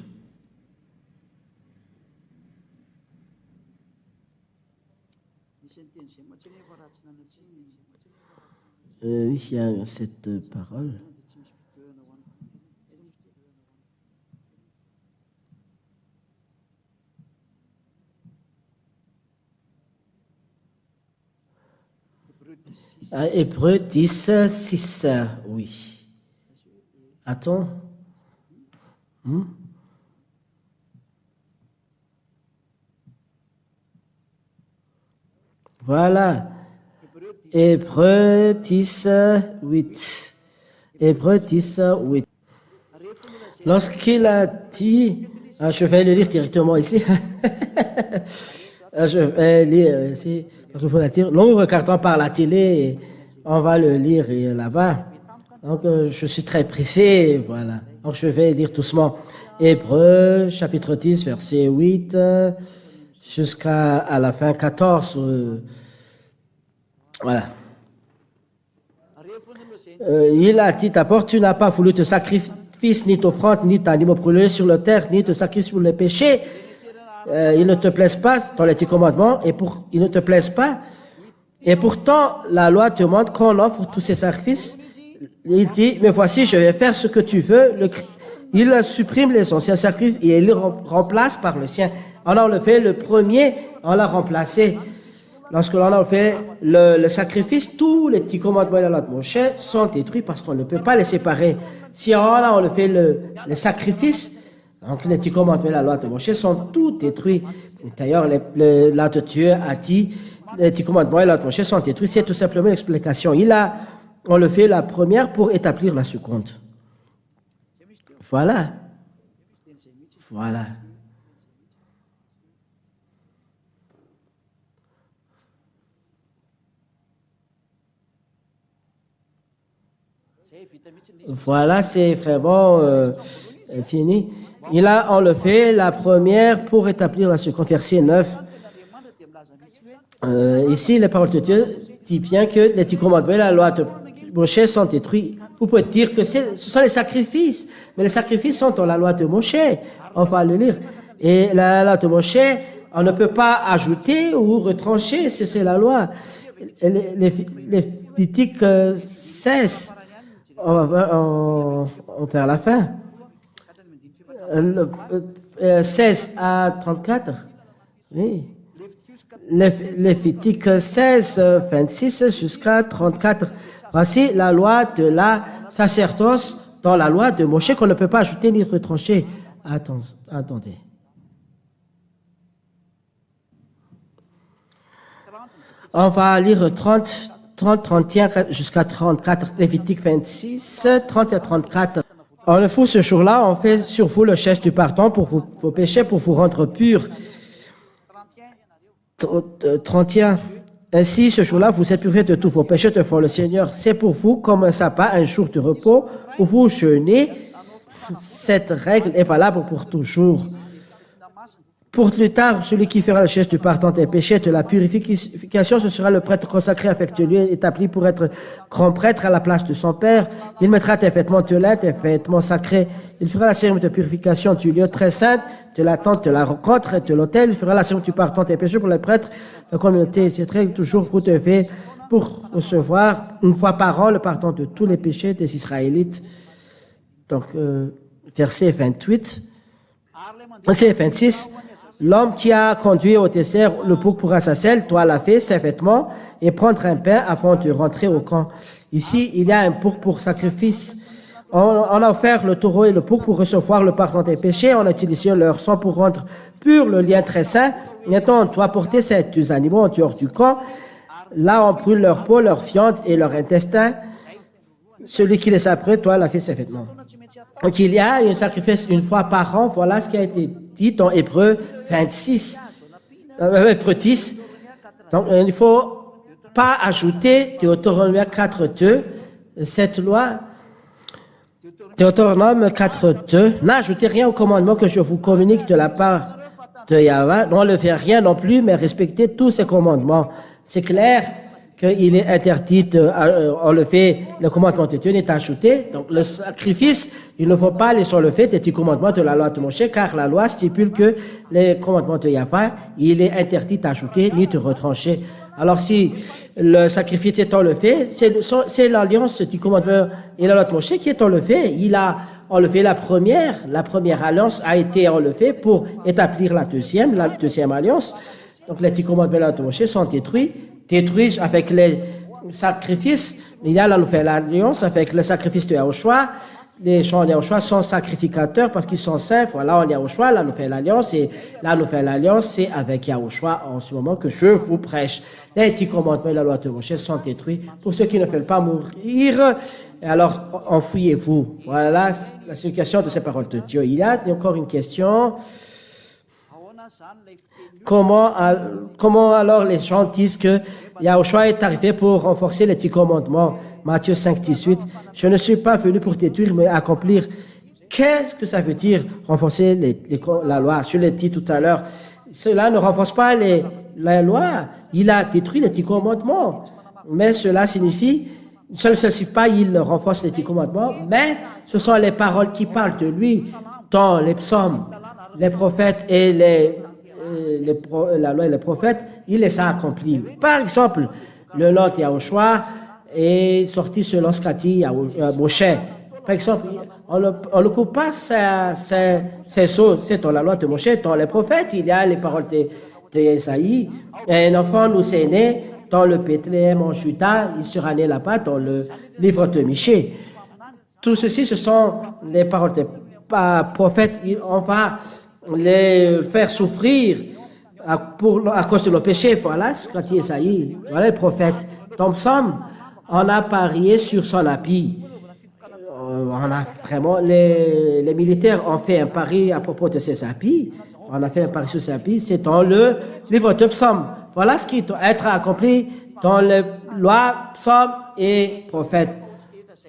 Ici, il y a cette parole. Hébreux 10, 6, oui. Attends. Voilà. Hébreux 10, 8. Hébreux 10, 8. Lorsqu'il a dit, je vais le lire directement ici. Je vais lire ici. Il faut la dire. Nous regardons par la télé, on va le lire là-bas. Donc, je suis très pressé, voilà. Donc, je vais lire doucement. Hébreux, chapitre 10, verset 8, jusqu'à la fin 14. Voilà. Il a dit d'abord, tu n'as pas voulu de sacrifice, ni d'offrande, ni d'animaux brûlés sur la terre, ni de sacrifice pour les péchés. Ils ne te plaisent pas dans les 10 commandements, ils ne te plaisent pas. Et pourtant, la loi demande qu'on offre tous ces sacrifices. Il dit, mais voici, je vais faire ce que tu veux. Il supprime les anciens sacrifices et il les remplace par le sien. On a enlevé le premier, on l'a remplacé. Lorsque l'on a fait le sacrifice, tous les 10 commandements de la loi de Moshe sont détruits parce qu'on ne peut pas les séparer. Si on a enlevé le sacrifice, donc les 10 commandements de la loi de Moshe sont tous détruits. D'ailleurs, la de Dieu a dit, les 10 commandements de la loi de Moshe sont détruits. C'est tout simplement une explication. Il a enlevé la première pour établir la seconde. Voilà. Voilà. Voilà, c'est vraiment fini. Il a enlevé la première pour établir la seconde, verset 9. Ici, les paroles de Dieu disent bien que les 10 commandements et la loi de Moshe sont détruits. Vous pouvez dire que ce sont les sacrifices, mais les sacrifices sont dans la loi de Moshe. On va le lire. Et la loi de Moshe, on ne peut pas ajouter ou retrancher, c'est la loi. Lévitique 16. On va faire la fin. 16 à 34. Oui. Lévitique 16, 26 jusqu'à 34. Voici la loi de la sacerdoce dans la loi de Moshe qu'on ne peut pas ajouter ni retrancher. Attendez. On va lire 30, 31 jusqu'à 34, Lévitique 26, 30 à 34. En le fou, ce jour-là, on fait sur vous le geste du pardon pour vos péchés, pour vous rendre purs. 31. Ainsi, ce jour-là, vous êtes purifiés de tous vos péchés devant le Seigneur. C'est pour vous comme un sabbat, un jour de repos, où vous jeûnez. Cette règle est valable pour toujours. Pour plus tard, celui qui fera le geste du pardon des péchés, de la purification, ce sera le prêtre consacré, affectueux, établi pour être grand prêtre à la place de son père. Il mettra des vêtements de lin, des vêtements sacrés. Il fera la cérémonie de purification du lieu très saint, de la tente de la rencontre et de l'autel. Il fera la cérémonie du pardon des péchés pour les prêtres de la communauté. Cette règle, toujours, vous devez, pour recevoir une fois par an le pardon de tous les péchés des Israélites. Donc, verset 28, verset 26. L'homme qui a conduit au désert le bouc pour sa selle doit laver ses vêtements et prendre un pain avant de rentrer au camp. Ici, il y a un bouc pour sacrifice. On a offert le taureau et le bouc pour recevoir le pardon des péchés. On a utilisé leur sang pour rendre pur le lien très saint. Maintenant, on doit porter ces deux animaux en dehors du camp. Là, on brûle leur peau, leur viande et leur intestin. Celui qui les apprête doit laver ses vêtements. Donc, il y a un sacrifice une fois par an. Voilà ce qui a été dit dans Hébreu 26, Hébreu 10. Donc, il ne faut pas ajouter Deutéronome 4.2, cette loi. Deutéronome 4.2. N'ajoutez rien au commandement que je vous communique de la part de Yahweh. N'enlevez rien non plus, mais respectez tous ces commandements. C'est clair qu'il est interdit d'enlever le commandement de Dieu, n'est ajouté. Donc, le sacrifice, il ne faut pas les enlever des 10 commandements de la loi de Moshe, car la loi stipule que les commandements de Yahweh, il est interdit d'ajouter ni de retrancher. Alors, si le sacrifice est enlevé, c'est l'alliance, ce 10 commandements et la loi de Moshe qui est enlevée. Il a enlevé la première alliance a été enlevée pour établir la deuxième alliance. Donc, les 10 commandements et la loi de Moshe sont détruits avec les sacrifices. Il y a la nouvelle alliance avec le sacrifice de Yahushua. Les gens de Yahushua sont sacrificateurs parce qu'ils sont saints. Voilà, on Yahushua, la nouvelle alliance. Et la nouvelle alliance, c'est avec Yahushua en ce moment que je vous prêche. Les 10 commandements et la loi de Moshe sont détruits. Pour ceux qui ne veulent pas mourir, alors enfouillez-vous. Voilà la signification de ces paroles de Dieu. Il y a encore une question. Comment alors les gens disent que Yahushua est arrivé pour renforcer les 10 commandements? Matthieu 5, 18. Je ne suis pas venu pour détruire, mais accomplir. Qu'est-ce que ça veut dire, renforcer la loi? Je l'ai dit tout à l'heure. Cela ne renforce pas la loi. Il a détruit les 10 commandements. Mais cela signifie, ça ne signifie pas il renforce les 10 commandements, mais ce sont les paroles qui parlent de lui dans les psaumes, les prophètes et la loi et les prophètes, il les a accomplis. Par exemple, le nom de Yahushua est sorti selon ce qu'a dit Moshe. Par exemple, on ne coupe pas ces choses. C'est dans la loi de Moshe, dans les prophètes, il y a les paroles d'Esaïe. Un enfant nous est né dans le Bethléem en Juda, il sera né là-bas dans le livre de Michée. Tout ceci, ce sont les paroles des prophètes. On va les faire souffrir à cause de nos péchés. Voilà ce qu'a dit Esaïe. Voilà les prophètes. Dans le psaume, on a parié sur son habit. On a vraiment, les militaires ont fait un pari à propos de ses habits. On a fait un pari sur ses habits. C'est dans le livre de psaume. Voilà ce qui doit être accompli dans les lois, psaumes et prophètes.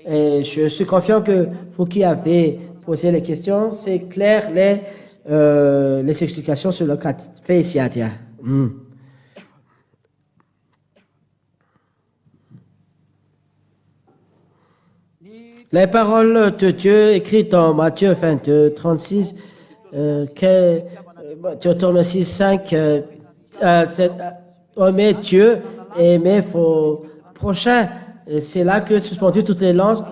Et je suis confiant que vous qui avez posé les questions, c'est clair les explications sur le cas fait ici à Dia. Les paroles de Dieu écrites dans Matthieu 22, 36, Deutéronome 6, 5, aimer Dieu et aimer vos prochains. C'est là que suspendu toutes les lois.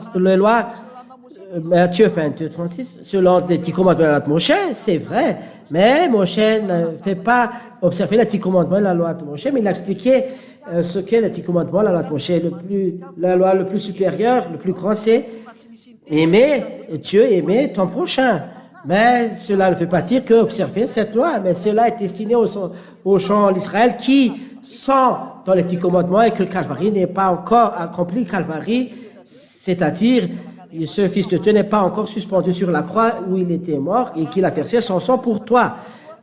Matthieu 22, 36, selon les 10 commandements de la loi de Moshe, c'est vrai, mais Moshe ne fait pas observer les 10 commandements de la loi de Moshe, mais il a expliqué ce qu'est les 10 commandements de la loi de Moshe. La loi le plus supérieure, le plus grand, c'est aimer Dieu, aimer ton prochain. Mais cela ne veut pas dire que observer cette loi, mais cela est destiné aux gens d'Israël qui sont dans les 10 commandements et que Calvary n'est pas encore accompli. Calvary, c'est-à-dire ce Fils de Dieu n'est pas encore suspendu sur la croix où il était mort et qu'il a versé son sang pour toi.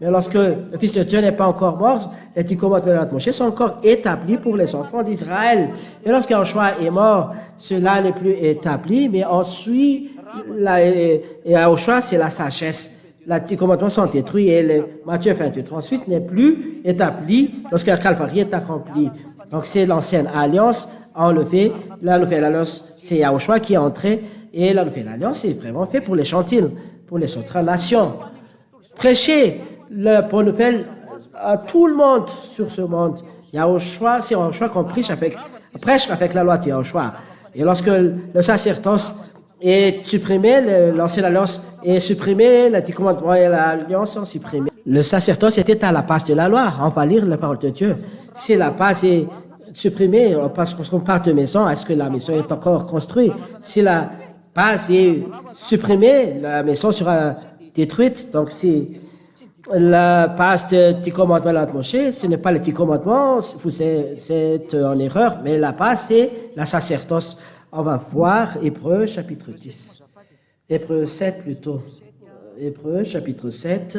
Mais lorsque le Fils de Dieu n'est pas encore mort, les 10 commandements de la loi de Moïse sont encore établis pour les enfants d'Israël. Et lorsque Yahushua est mort, cela n'est plus établi, mais ensuite, Yahushua, c'est la sagesse. Les 10 commandements sont détruits et Matthieu 28, ensuite n'est plus établi lorsque la Calvarie est accomplie. Donc c'est l'ancienne alliance enlevée. La nouvelle alliance, c'est Yahushua qui est entré. Et la nouvelle alliance, c'est vraiment fait pour les gentils, pour les autres nations. Prêchez la bonne nouvelle à tout le monde sur ce monde. Yahushua, c'est Yahushua qu'on prêche avec la loi de Yahushua. Et lorsque le sacerdoce est supprimé, l'ancienne alliance est supprimée, les 10 commandements et l'alliance sont supprimés. Le sacerdoce était à la base de la loi. On va lire la parole de Dieu. Si la base est supprimée, parce qu'on parle de maison, est-ce que la maison est encore construite? Si la base est supprimée, la maison sera détruite. Donc, si la base de 10 commandements de la Moshe, ce n'est pas les 10 commandements, vous êtes en erreur, mais la base, c'est la sacerdoce. On va voir Hébreux chapitre 10. Hébreux 7 plutôt. Hébreux chapitre 7.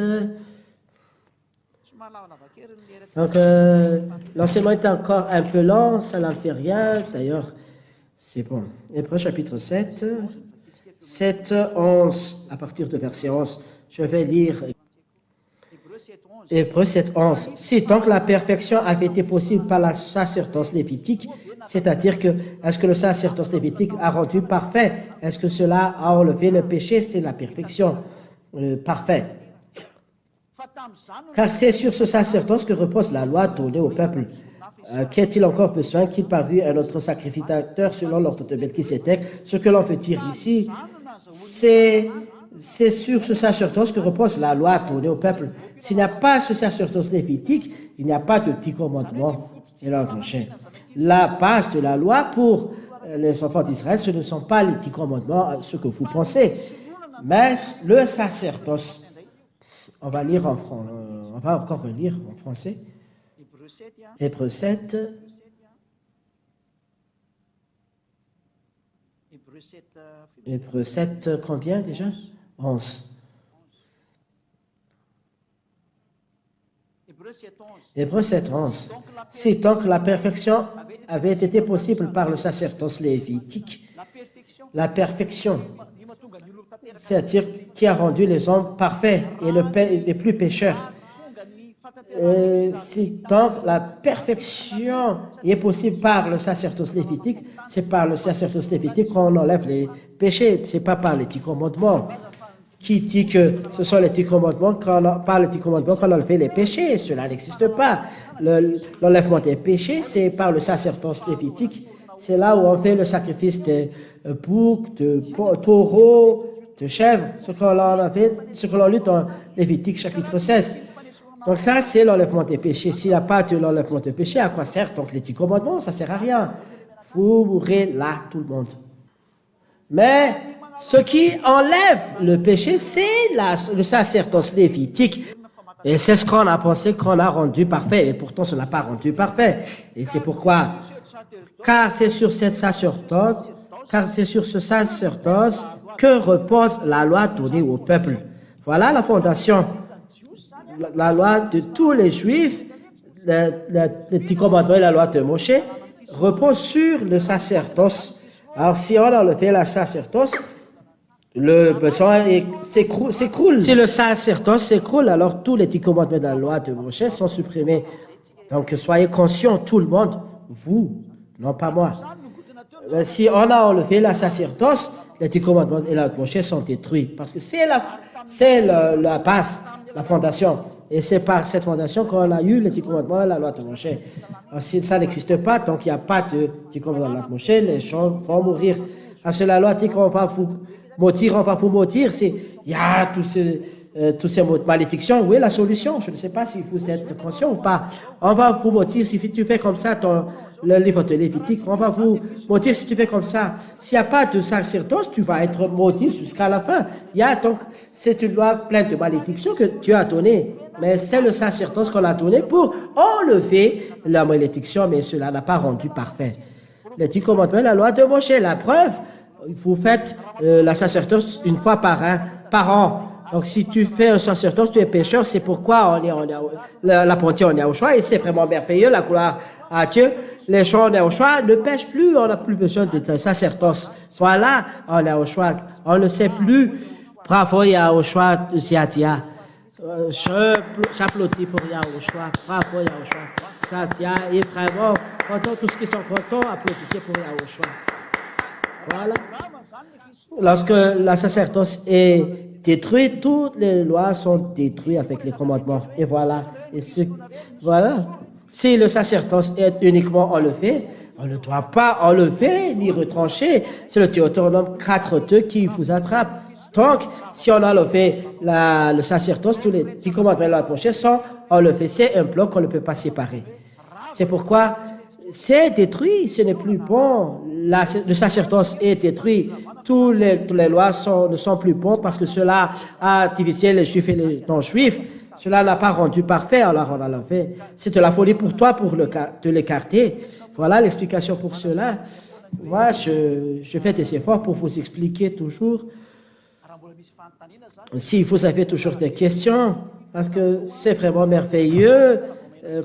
Donc, l'enseignement est encore un peu lent, ça n'en fait rien. D'ailleurs, c'est bon. Hébreux chapitre 7, 7, 11, à partir de verset 11. Je vais lire Hébreux 7, 11. Si donc la perfection avait été possible par la sacerdoce lévitique, c'est-à-dire que, est-ce que le sacerdoce lévitique a rendu parfait? Est-ce que cela a enlevé le péché? C'est la perfection parfaite. Car c'est sur ce sacerdoce que repose la loi donnée au peuple. Qu'est-il encore besoin qu'il parût un autre sacrificateur selon l'ordre de Melchisédek? Ce que l'on veut dire ici, c'est sur ce sacerdoce que repose la loi donnée au peuple. S'il n'y a pas ce sacerdoce lévitique, il n'y a pas de 10 commandements. La base de la loi pour les enfants d'Israël, ce ne sont pas les 10 commandements, ce que vous pensez, mais le sacerdoce. On va lire on va encore relire en français. Hébreux 7. Hébreux 7, combien déjà? 11. Hébreux 7, 11. Si donc la perfection avait été possible par le sacerdoce lévitique, la perfection, c'est-à-dire qui a rendu les hommes parfaits et les plus pécheurs. Si donc la perfection est possible par le sacerdoce lévitique, c'est par le sacerdoce lévitique qu'on enlève les péchés, c'est pas par les 10 commandements. Qui dit que ce sont les 10 commandements, par les 10 commandements qu'on enlève les péchés? Cela n'existe pas. L'enlèvement des péchés, c'est par le sacerdoce lévitique. C'est là où on fait le sacrifice de boucs, de taureaux, de chèvres, ce que l'on lit dans Lévitique chapitre 16. Donc ça, c'est l'enlèvement des péchés. S'il n'y a pas de l'enlèvement des péchés, à quoi sert donc les 10 commandements? Ça ne sert à rien. Vous mourrez là, tout le monde. Mais ce qui enlève le péché, c'est le sacerdoce lévitique. Et c'est ce qu'on a pensé qu'on a rendu parfait. Et pourtant, ce n'a pas rendu parfait. Et c'est pourquoi, car c'est sur ce sacerdoce que repose la loi donnée au peuple. Voilà la fondation. La loi de tous les Juifs, les 10 commandements et la loi de Moshe, repose sur le sacerdoce. Alors, si on enlevait la sacerdoce, le besoin s'écroule. Si le sacerdoce s'écroule, alors tous les 10 commandements de la loi de Moshe sont supprimés. Donc, soyez conscients, tout le monde, vous, non pas moi. Si on a enlevé la sacerdoce, les 10 commandements et la loi de Moshe sont détruits. Parce que c'est la base, la fondation. Et c'est par cette fondation qu'on a eu les 10 commandements et la loi de Moshe. Alors, si ça n'existe pas, donc il n'y a pas de 10 commandements de la loi de Moshe, les gens vont mourir. Parce que la loi dit qu'on va vous maudire, on va vous maudire. Il y a tous ces malédictions. Où est la solution? Je ne sais pas si vous êtes conscient ou pas. On va vous maudire si tu fais comme ça le livre de Lévitique. On va vous maudire si tu fais comme ça. S'il n'y a pas de sacerdoce, tu vas être maudit jusqu'à la fin. C'est une loi pleine de malédictions que Dieu a donnée. Mais c'est le sacerdoce qu'on a donné pour enlever la malédiction, mais cela n'a pas rendu parfait. Les 10 commandements, la loi de Moshe, la preuve, vous faites la sacerdoce une fois par an. Donc, si tu fais un sacerdoce, tu es pécheur, c'est pourquoi l'apprenti, on est au choix, et c'est vraiment merveilleux, la gloire à Dieu. Les gens, on est au choix, ne pêchent plus, on n'a plus besoin de sacerdoce. Voilà, on est au choix, on ne sait plus. Bravo, Yahushua de Siatia. J'applaudis pour Yahushua. Bravo, Yahushua. Siatia est vraiment content. Tous ceux qui sont contents, applaudissez pour Yahushua. Voilà. Lorsque la sacerdoce est détruite, toutes les lois sont détruites avec les commandements. Et voilà. Voilà. Si le sacerdoce est uniquement enlevé, on ne doit pas enlever ni retrancher. C'est le Deutéronome 4.2 qui vous attrape. Donc, si on a enlevé le sacerdoce, tous les 10 commandements de la Moshe sont enlevés. C'est un bloc qu'on ne peut pas séparer. C'est pourquoi c'est détruit, ce n'est plus bon. Le sacerdoce est détruit. Toutes les lois ne sont plus bons parce que cela a divisé les juifs et les non-juifs. Cela n'a pas rendu parfait, alors on l'a fait. C'est de la folie pour toi pour te l'écarter. Voilà l'explication pour cela. Moi, je fais des efforts pour vous expliquer toujours. Si vous avez toujours des questions, parce que c'est vraiment merveilleux,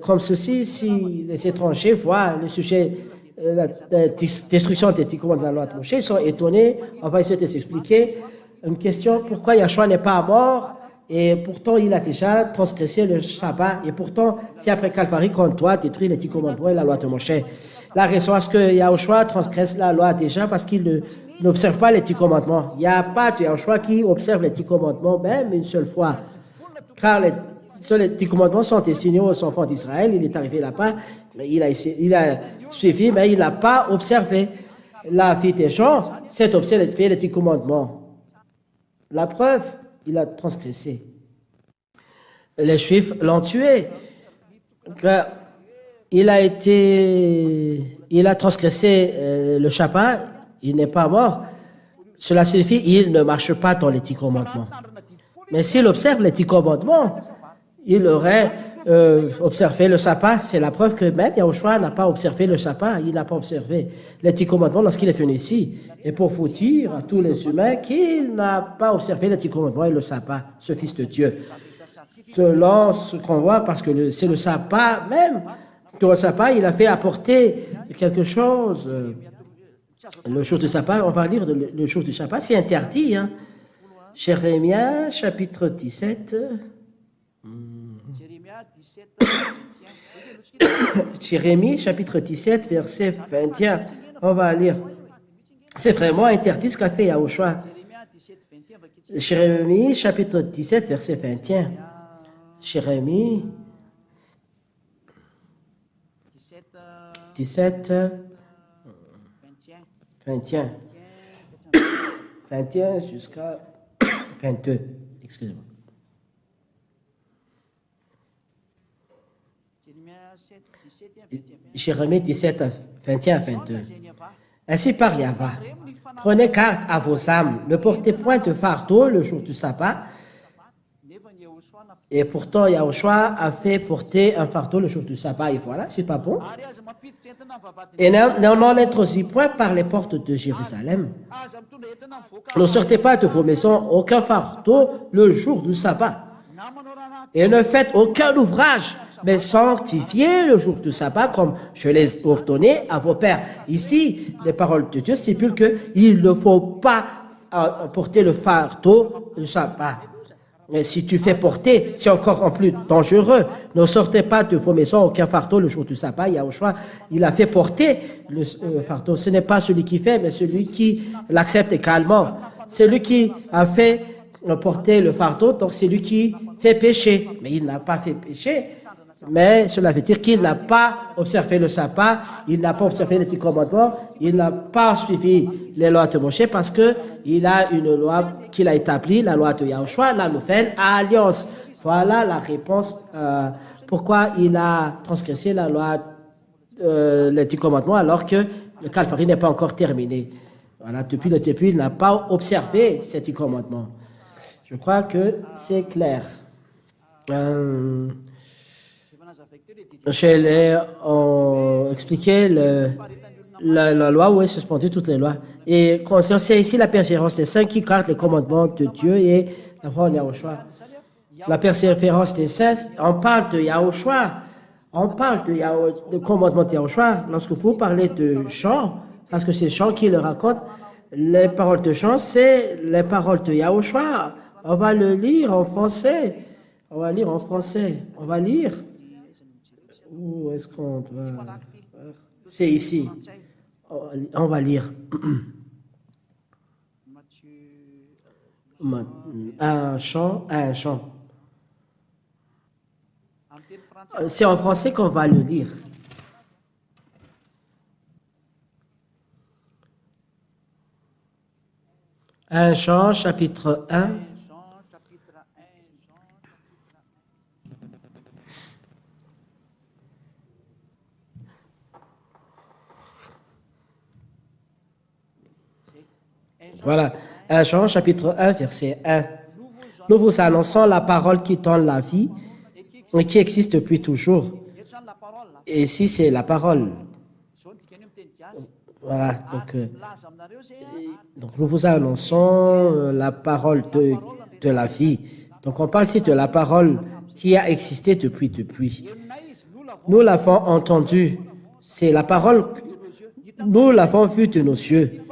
comme ceci, si les étrangers voient le sujet, la destruction des 10 commandements de la loi de Moshe, ils sont étonnés. On va essayer de s'expliquer. Une question, pourquoi Yahshua n'est pas mort et pourtant il a déjà transgressé le sabbat et pourtant c'est après Calvary qu'on doit détruire les 10 commandements et la loi de Moshe. La raison est que Yahushua transgresse la loi déjà parce qu'il n'observe pas les 10 commandements. Il n'y a pas de Yahushua qui observe les 10 commandements même une seule fois. Car les 10 commandements sont destinés aux enfants d'Israël. Il est arrivé là-bas, mais il a suivi, mais il n'a pas observé. La vie des gens, c'est d'observer les 10 commandements. La preuve, il a transgressé. Les Juifs l'ont tué. Il a transgressé le Shabbat, il n'est pas mort. Cela signifie qu'il ne marche pas dans les 10 commandements. Mais s'il observe les 10 commandements, il aurait observé le sabbat. C'est la preuve que même Yahushua n'a pas observé le sabbat. Il n'a pas observé les 10 commandements lorsqu'il est venu ici. Et pour vous dire à tous les humains qu'il n'a pas observé les 10 commandements et le sabbat, ce Fils de Dieu. Selon ce qu'on voit, parce que c'est le sabbat même. Dans le sabbat, il a fait apporter quelque chose. Le jour du sabbat, on va lire le jour du sabbat, c'est interdit. Hein? Jérémie, chapitre 17. Jérémie, chapitre 17, verset 21. On va lire. C'est vraiment interdit ce qu'a fait Yahushua. Jérémie, chapitre 17, verset 21. Jérémie 17, 21. 21 jusqu'à 22. Excusez-moi. Jérémie 17, 21 à 22. Ainsi par Yahva, prenez garde à vos âmes, ne portez point de fardeau le jour du sabbat. Et pourtant, Yahushua a fait porter un fardeau le jour du sabbat. Et voilà, c'est pas bon. Et n'en introduisez point par les portes de Jérusalem. Ne sortez pas de vos maisons aucun fardeau le jour du sabbat. Et ne faites aucun ouvrage, mais sanctifiez le jour du sabbat comme je l'ai ordonné à vos pères. Ici, les paroles de Dieu stipulent qu'il ne faut pas porter le fardeau du sabbat. Mais si tu fais porter, c'est encore en plus dangereux. Ne sortez pas de vos maisons aucun fardeau le jour du sabbat. Yahushua, il a fait porter le fardeau. Ce n'est pas celui qui fait, mais celui qui l'accepte également. Celui qui a fait porter le fardeau, donc c'est lui qui fait pécher. Mais il n'a pas fait pécher. Mais cela veut dire qu'il n'a pas observé le sabbat, il n'a pas observé les 10 commandements, il n'a pas suivi les lois de Moshe parce qu'il a une loi qu'il a établie, la loi de Yahushua, la nouvelle alliance. Voilà la réponse pourquoi il a transgressé la loi, les 10 commandements alors que le Calvaire n'est pas encore terminé. Voilà, depuis le début, il n'a pas observé ces 10 commandements. Je crois que c'est clair. Je l'ai expliqué la loi où est suspendue toutes les lois. Et concernant ici la persévérance des saints qui gardent les commandements de Dieu et la parole de Yahushua. La persévérance des saints, on parle de Yahushua. On parle de commandement de Yahushua. Lorsque vous parlez de chant, parce que c'est chant qui le raconte, les paroles de chant, c'est les paroles de Yahushua. On va le lire en français. On va lire en français. On va lire. Où est-ce qu'on doit... C'est ici. On va lire. Un chant. C'est en français qu'on va le lire. Un chant, chapitre 1. Voilà. Un Jean, chapitre 1, verset 1. Nous vous annonçons la parole qui donne la vie et qui existe depuis toujours. Et ici, c'est la parole. Voilà. Donc nous vous annonçons la parole de la vie. Donc, on parle ici de la parole qui a existé depuis. Nous l'avons entendue. C'est la parole, nous l'avons vue de nos yeux.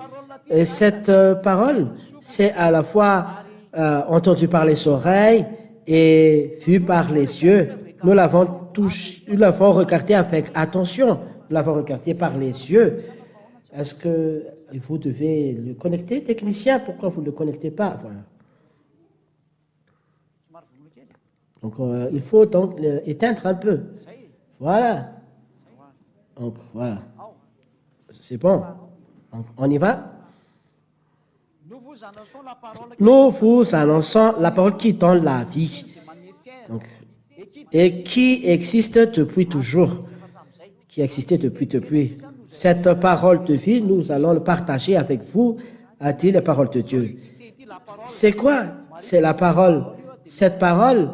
Et cette parole, c'est à la fois entendue par les oreilles et vue par les yeux. Nous l'avons regardée avec attention. Nous l'avons regardée par les yeux. Est-ce que vous devez le connecter, technicien? Pourquoi vous ne le connectez pas? Voilà. Donc, il faut donc éteindre un peu. Voilà. Donc, voilà. C'est bon. Donc, on y va? Nous vous annonçons la parole qui donne la vie. Donc, et qui existe depuis toujours. Qui existait depuis. Cette parole de vie, nous allons le partager avec vous, a-t-il la parole de Dieu. C'est quoi? C'est la parole. Cette parole,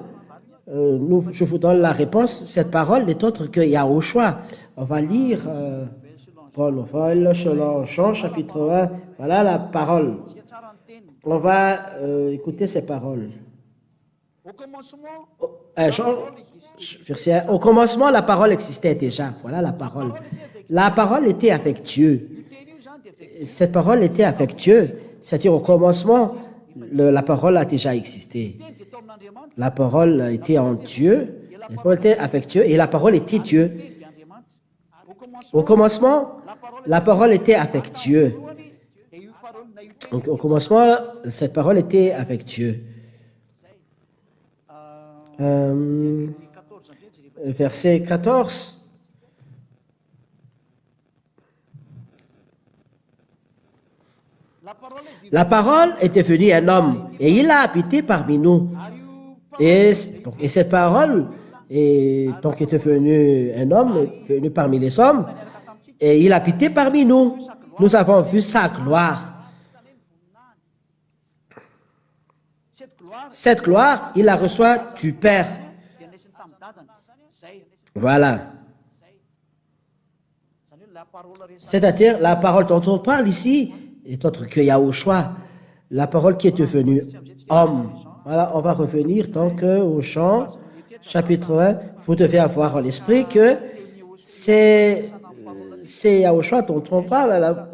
je vous donne la réponse. Cette parole n'est autre que Yahushua. On va lire selon Jean, chapitre 1. Voilà la parole. On va écouter ces paroles. Au commencement, la parole existait déjà. Voilà la parole. La parole était avec Dieu. Cette parole était avec Dieu. C'est-à-dire, au commencement, la parole a déjà existé. La parole était en Dieu. La parole était avec Dieu et la parole était Dieu. Au commencement, la parole était avec Dieu. Donc, au commencement, cette parole était avec Dieu. Verset 14. La parole est devenue un homme et il a habité parmi nous. Et cette parole est devenue un homme, est venu parmi les hommes et il habitait parmi nous. Nous avons vu sa gloire. Cette gloire, il la reçoit du Père. Voilà. C'est-à-dire, la parole dont on parle ici est autre que Yahushua, la parole qui est devenue homme. Voilà, on va revenir donc au chant, chapitre 1. Vous devez avoir en l'esprit que c'est Yahushua dont on parle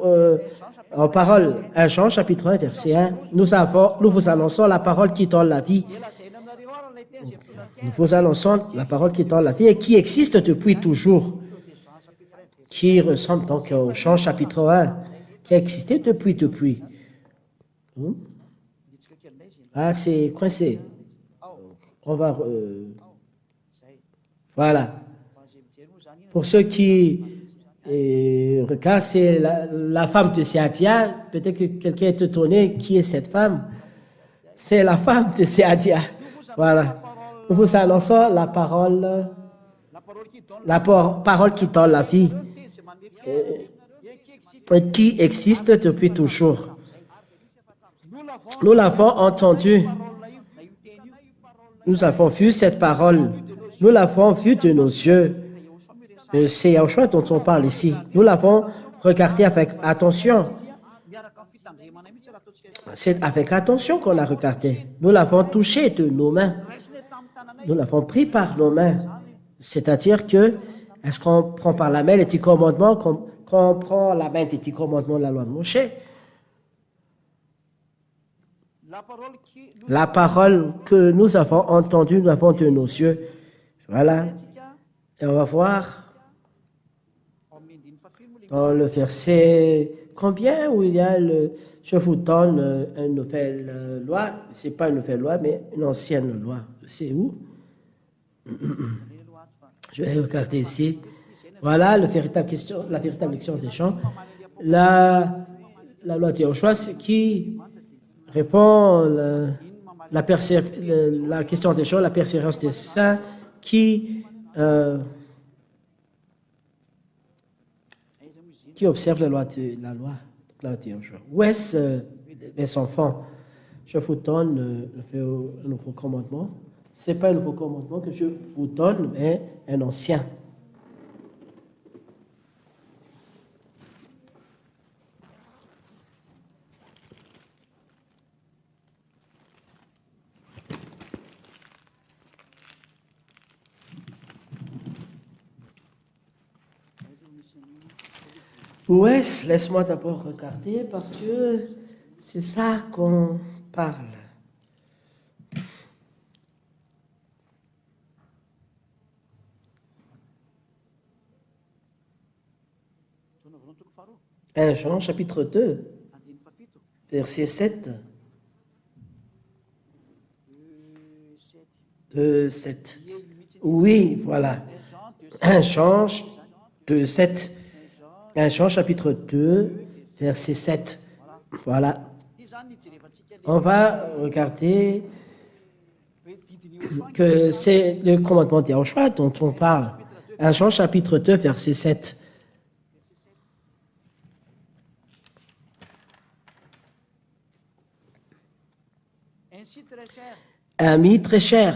en parole. 1 Jean, chapitre 1, verset 1. Nous vous annonçons la parole qui donne la vie. Nous vous annonçons la parole qui donne la vie et qui existe depuis toujours. Qui ressemble donc au chant, chapitre 1, qui a existé depuis. Ah, c'est coincé. On va... Voilà. Pour ceux qui regardent, c'est la femme de Seadia. Peut-être que quelqu'un est étonné. Qui est cette femme? C'est la femme de Seadia. Voilà. Nous vous annonçons la parole qui donne la vie. Qui existe depuis toujours. Nous l'avons entendu. Nous avons vu cette parole. Nous l'avons vue de nos yeux. C'est Yahushua dont on parle ici. Nous l'avons regardé avec attention. C'est avec attention qu'on a regardé. Nous l'avons touché de nos mains. Nous l'avons pris par nos mains. C'est-à-dire que, est-ce qu'on prend par la main les 10 commandements, quand on prend la main des 10 commandements de la loi de Moshe? La parole que nous avons entendue, nous avons de nos yeux. Voilà. Et on va voir dans le verset combien où il y a le « Je vous donne une nouvelle loi ». Ce n'est pas une nouvelle loi, mais une ancienne loi. C'est où? Je vais regarder ici. Voilà la véritable lection des chants. La loi de Yahushua qui répond la question des chants, la persévérance des saints qui observe la loi de Yahushua. Où est-ce, mes enfants? Je vous donne un nouveau commandement. Ce n'est pas un nouveau commandement que je vous donne, mais un ancien. Où est-ce? Laisse-moi d'abord regarder parce que c'est ça qu'on parle. Jean, chapitre 2, verset 7. 7. Oui, voilà. 1 Jean 2, 7. 1 Jean, chapitre 2, verset 7. Voilà. On va regarder que c'est le commandement de Yahushua dont on parle. 1 Jean, chapitre 2, verset 7. Ami très cher.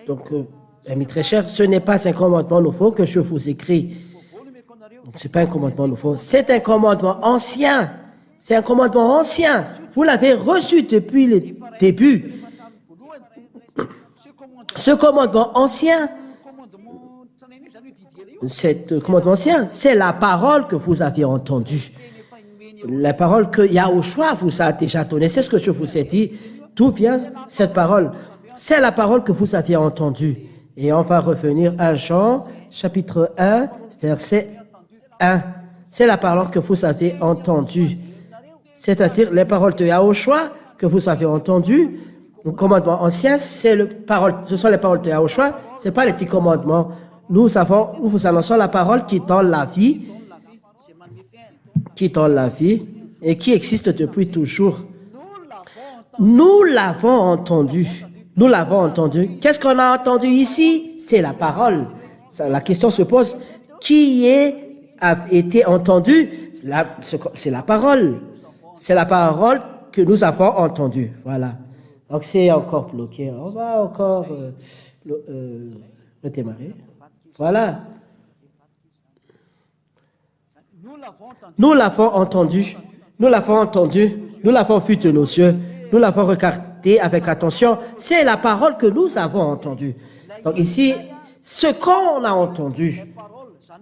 Donc, ami très cher, ce n'est pas un commandement nouveau que je vous écris. Donc, ce n'est pas un commandement nouveau. C'est un commandement ancien. C'est un commandement ancien. Vous l'avez reçu depuis le début. Ce commandement ancien, c'est la parole que vous avez entendue. La parole que Yahushua vous a déjà donnée. C'est ce que je vous ai dit. D'où vient cette parole? C'est la parole que vous aviez entendue. Et on va revenir à Jean, chapitre 1, verset 1. C'est la parole que vous avez entendue. C'est-à-dire les paroles de Yahushua que vous avez entendues. Le commandement ancien, ce sont les paroles de Yahushua, ce n'est pas les 10 commandements. Nous vous annonçons la parole qui donne la vie, et qui existe depuis toujours. Nous l'avons entendu. Nous l'avons entendu. Qu'est-ce qu'on a entendu ici? C'est la parole. La question se pose, qui a été entendu? C'est la parole. C'est la parole que nous avons entendue. Voilà. Donc c'est encore bloqué. On va encore redémarrer. Voilà. Nous l'avons entendu. Nous l'avons entendu. Nous l'avons vu de nos yeux. Nous l'avons regardé avec attention. C'est la parole que nous avons entendue. Donc ici, ce qu'on a entendu,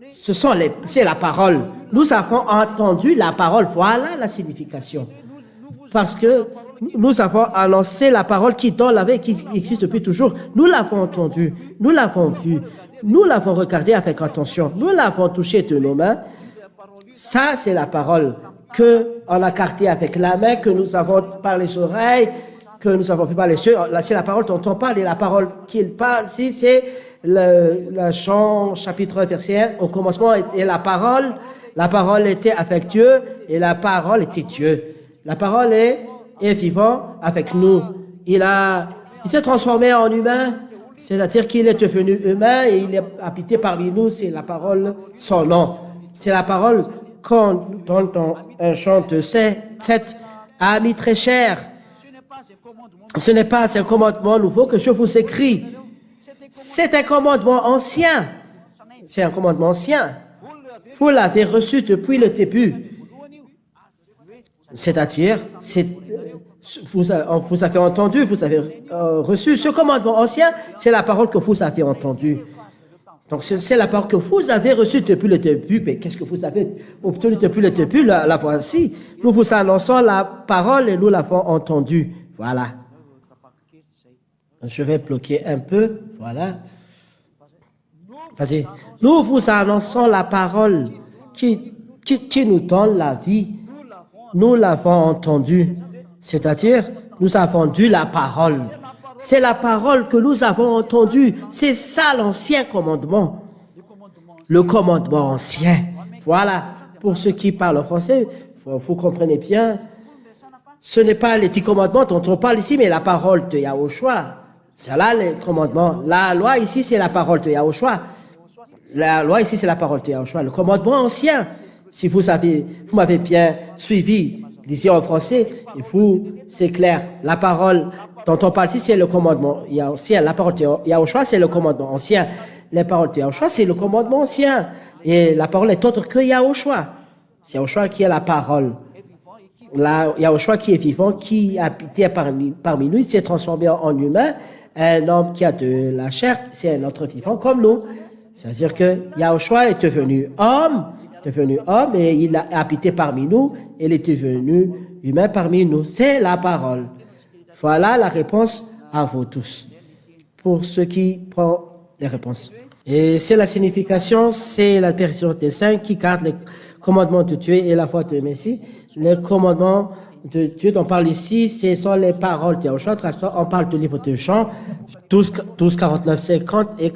c'est la parole. Nous avons entendu la parole. Voilà la signification. Parce que nous avons annoncé la parole qui donne la vie, qui existe depuis toujours. Nous l'avons entendu. Nous l'avons vu. Nous l'avons regardé avec attention. Nous l'avons touché de nos mains. Ça, c'est la parole qu'on a cartée avec la main, que nous avons par les oreilles, que nous avons vu par les yeux. C'est la parole dont on parle, et la parole qu'il parle ici, c'est le Jean chapitre 1, verset 1. Au commencement était la parole était avec Dieu, et la parole était Dieu. La parole est vivant avec nous. Il s'est transformé en humain, c'est-à-dire qu'il est devenu humain et il est habité parmi nous. C'est la parole, son nom. C'est la parole qu'on donne dans un chant de 7. Amis très chers, ce n'est pas un commandement nouveau que je vous écris. C'est un commandement ancien. C'est un commandement ancien. Vous l'avez reçu depuis le début. C'est-à-dire, vous avez entendu, vous avez reçu ce commandement ancien, c'est la parole que vous avez entendue. Donc, c'est la parole que vous avez reçue depuis le début. Mais qu'est-ce que vous avez obtenu depuis le début? La voici. Nous vous annonçons la parole et nous l'avons entendue. Voilà. Je vais bloquer un peu. Voilà. Vas-y. Nous vous annonçons la parole qui nous donne la vie. Nous l'avons entendue. C'est-à-dire, nous avons entendu la parole. C'est la parole que nous avons entendue. C'est ça l'ancien commandement. Le commandement ancien. Voilà. Pour ceux qui parlent français, vous comprenez bien. Ce n'est pas les 10 commandements dont on parle ici, mais la parole de Yahushua. C'est là les commandements. La loi ici, c'est la parole de Yahushua. La loi ici, c'est la parole de Yahushua. Le commandement ancien. Si vous m'avez bien suivi, lisez en français, c'est clair. La parole dont on parle ici, c'est le commandement ancien. La parole de Yahushua, c'est le commandement ancien. La parole de Yahushua, c'est le commandement ancien. Et la parole est autre que Yahushua. C'est Yahushua qui est la parole. Yahushua qui est vivant, qui habitait parmi nous, il s'est transformé en humain. Un homme qui a de la chair, c'est un autre vivant comme nous. C'est-à-dire que Yahushua est devenu homme et il a habité parmi nous, et il est devenu humain parmi nous. C'est la parole. Voilà la réponse à vous tous. Pour ceux qui prennent les réponses. Et c'est la signification, c'est la personne des saints qui garde les commandements de Dieu et la foi de Messie. Les commandements de Dieu dont on parle ici, ce sont les paroles de Yahushua. On parle du livre de Jean 12, 49, 50 et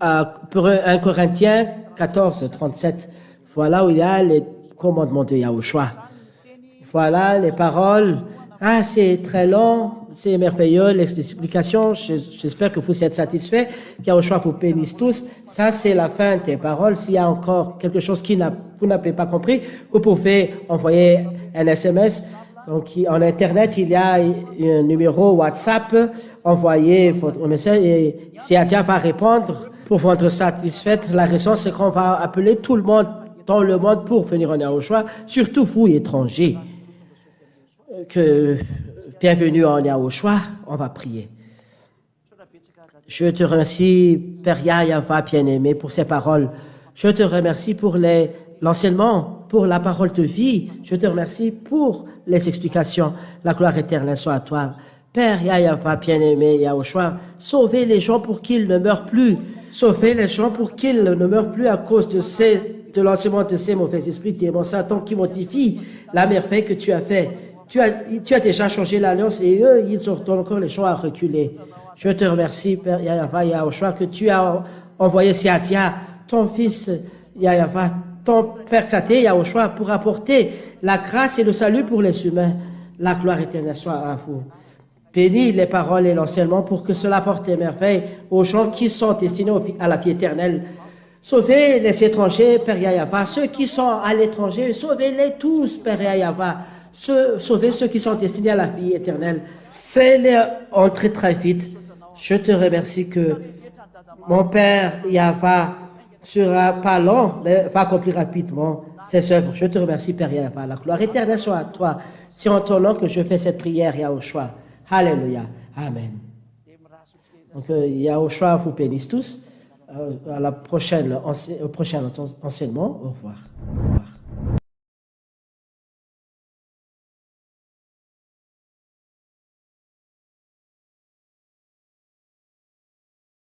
1 Corinthiens 14, 37. Voilà où il y a les commandements de Yahushua. Voilà les paroles. Ah, c'est très long, c'est merveilleux, l'explication. J'espère que vous êtes satisfaits. Yahushua vous bénisse tous. Ça, c'est la fin des paroles. S'il y a encore quelque chose vous n'avez pas compris, vous pouvez envoyer un SMS. Donc, en Internet, il y a un numéro WhatsApp. Envoyez votre message et Siadia va répondre pour votre satisfaite. La raison, c'est qu'on va appeler tout le monde dans le monde pour venir en Yahushua, surtout vous, étrangers. Bienvenue en Yahushua, on va prier. Je te remercie, Père Yahva bien-aimé, pour ces paroles. Je te remercie pour l'enseignement, pour la parole de vie. Je te remercie pour les explications. La gloire éternelle soit à toi. Père Yahva bien-aimé, Yahushua, sauvez les gens pour qu'ils ne meurent plus. Sauvez les gens pour qu'ils ne meurent plus à cause de l'enseignement de ces mauvais esprits, démons, Satan, qui modifient la merveille que tu as fait. Tu as déjà changé l'alliance et eux, ils ont encore les gens à reculer. Je te remercie, Père Yahva, Yahushua, que tu as envoyé Siadia, ton fils Yahva, ton Père Katé, Yahushua, pour apporter la grâce et le salut pour les humains. La gloire éternelle soit à vous. Bénis les paroles et l'enseignement pour que cela apporte des merveilles aux gens qui sont destinés à la vie éternelle. Sauvez les étrangers, Père Yahva, ceux qui sont à l'étranger, sauvez-les tous, Père Yahva. Sauvez ceux qui sont destinés à la vie éternelle. Fais-les entrer très vite. Je te remercie que mon Père Yahva sera pas lent, mais va accomplir rapidement ses œuvres. Je te remercie, Père Yahva. La gloire éternelle soit à toi. C'est en ton nom que je fais cette prière, Yahushua. Alléluia. Amen. Donc, Yahushua vous bénisse tous. À la au prochain enseignement. Au revoir.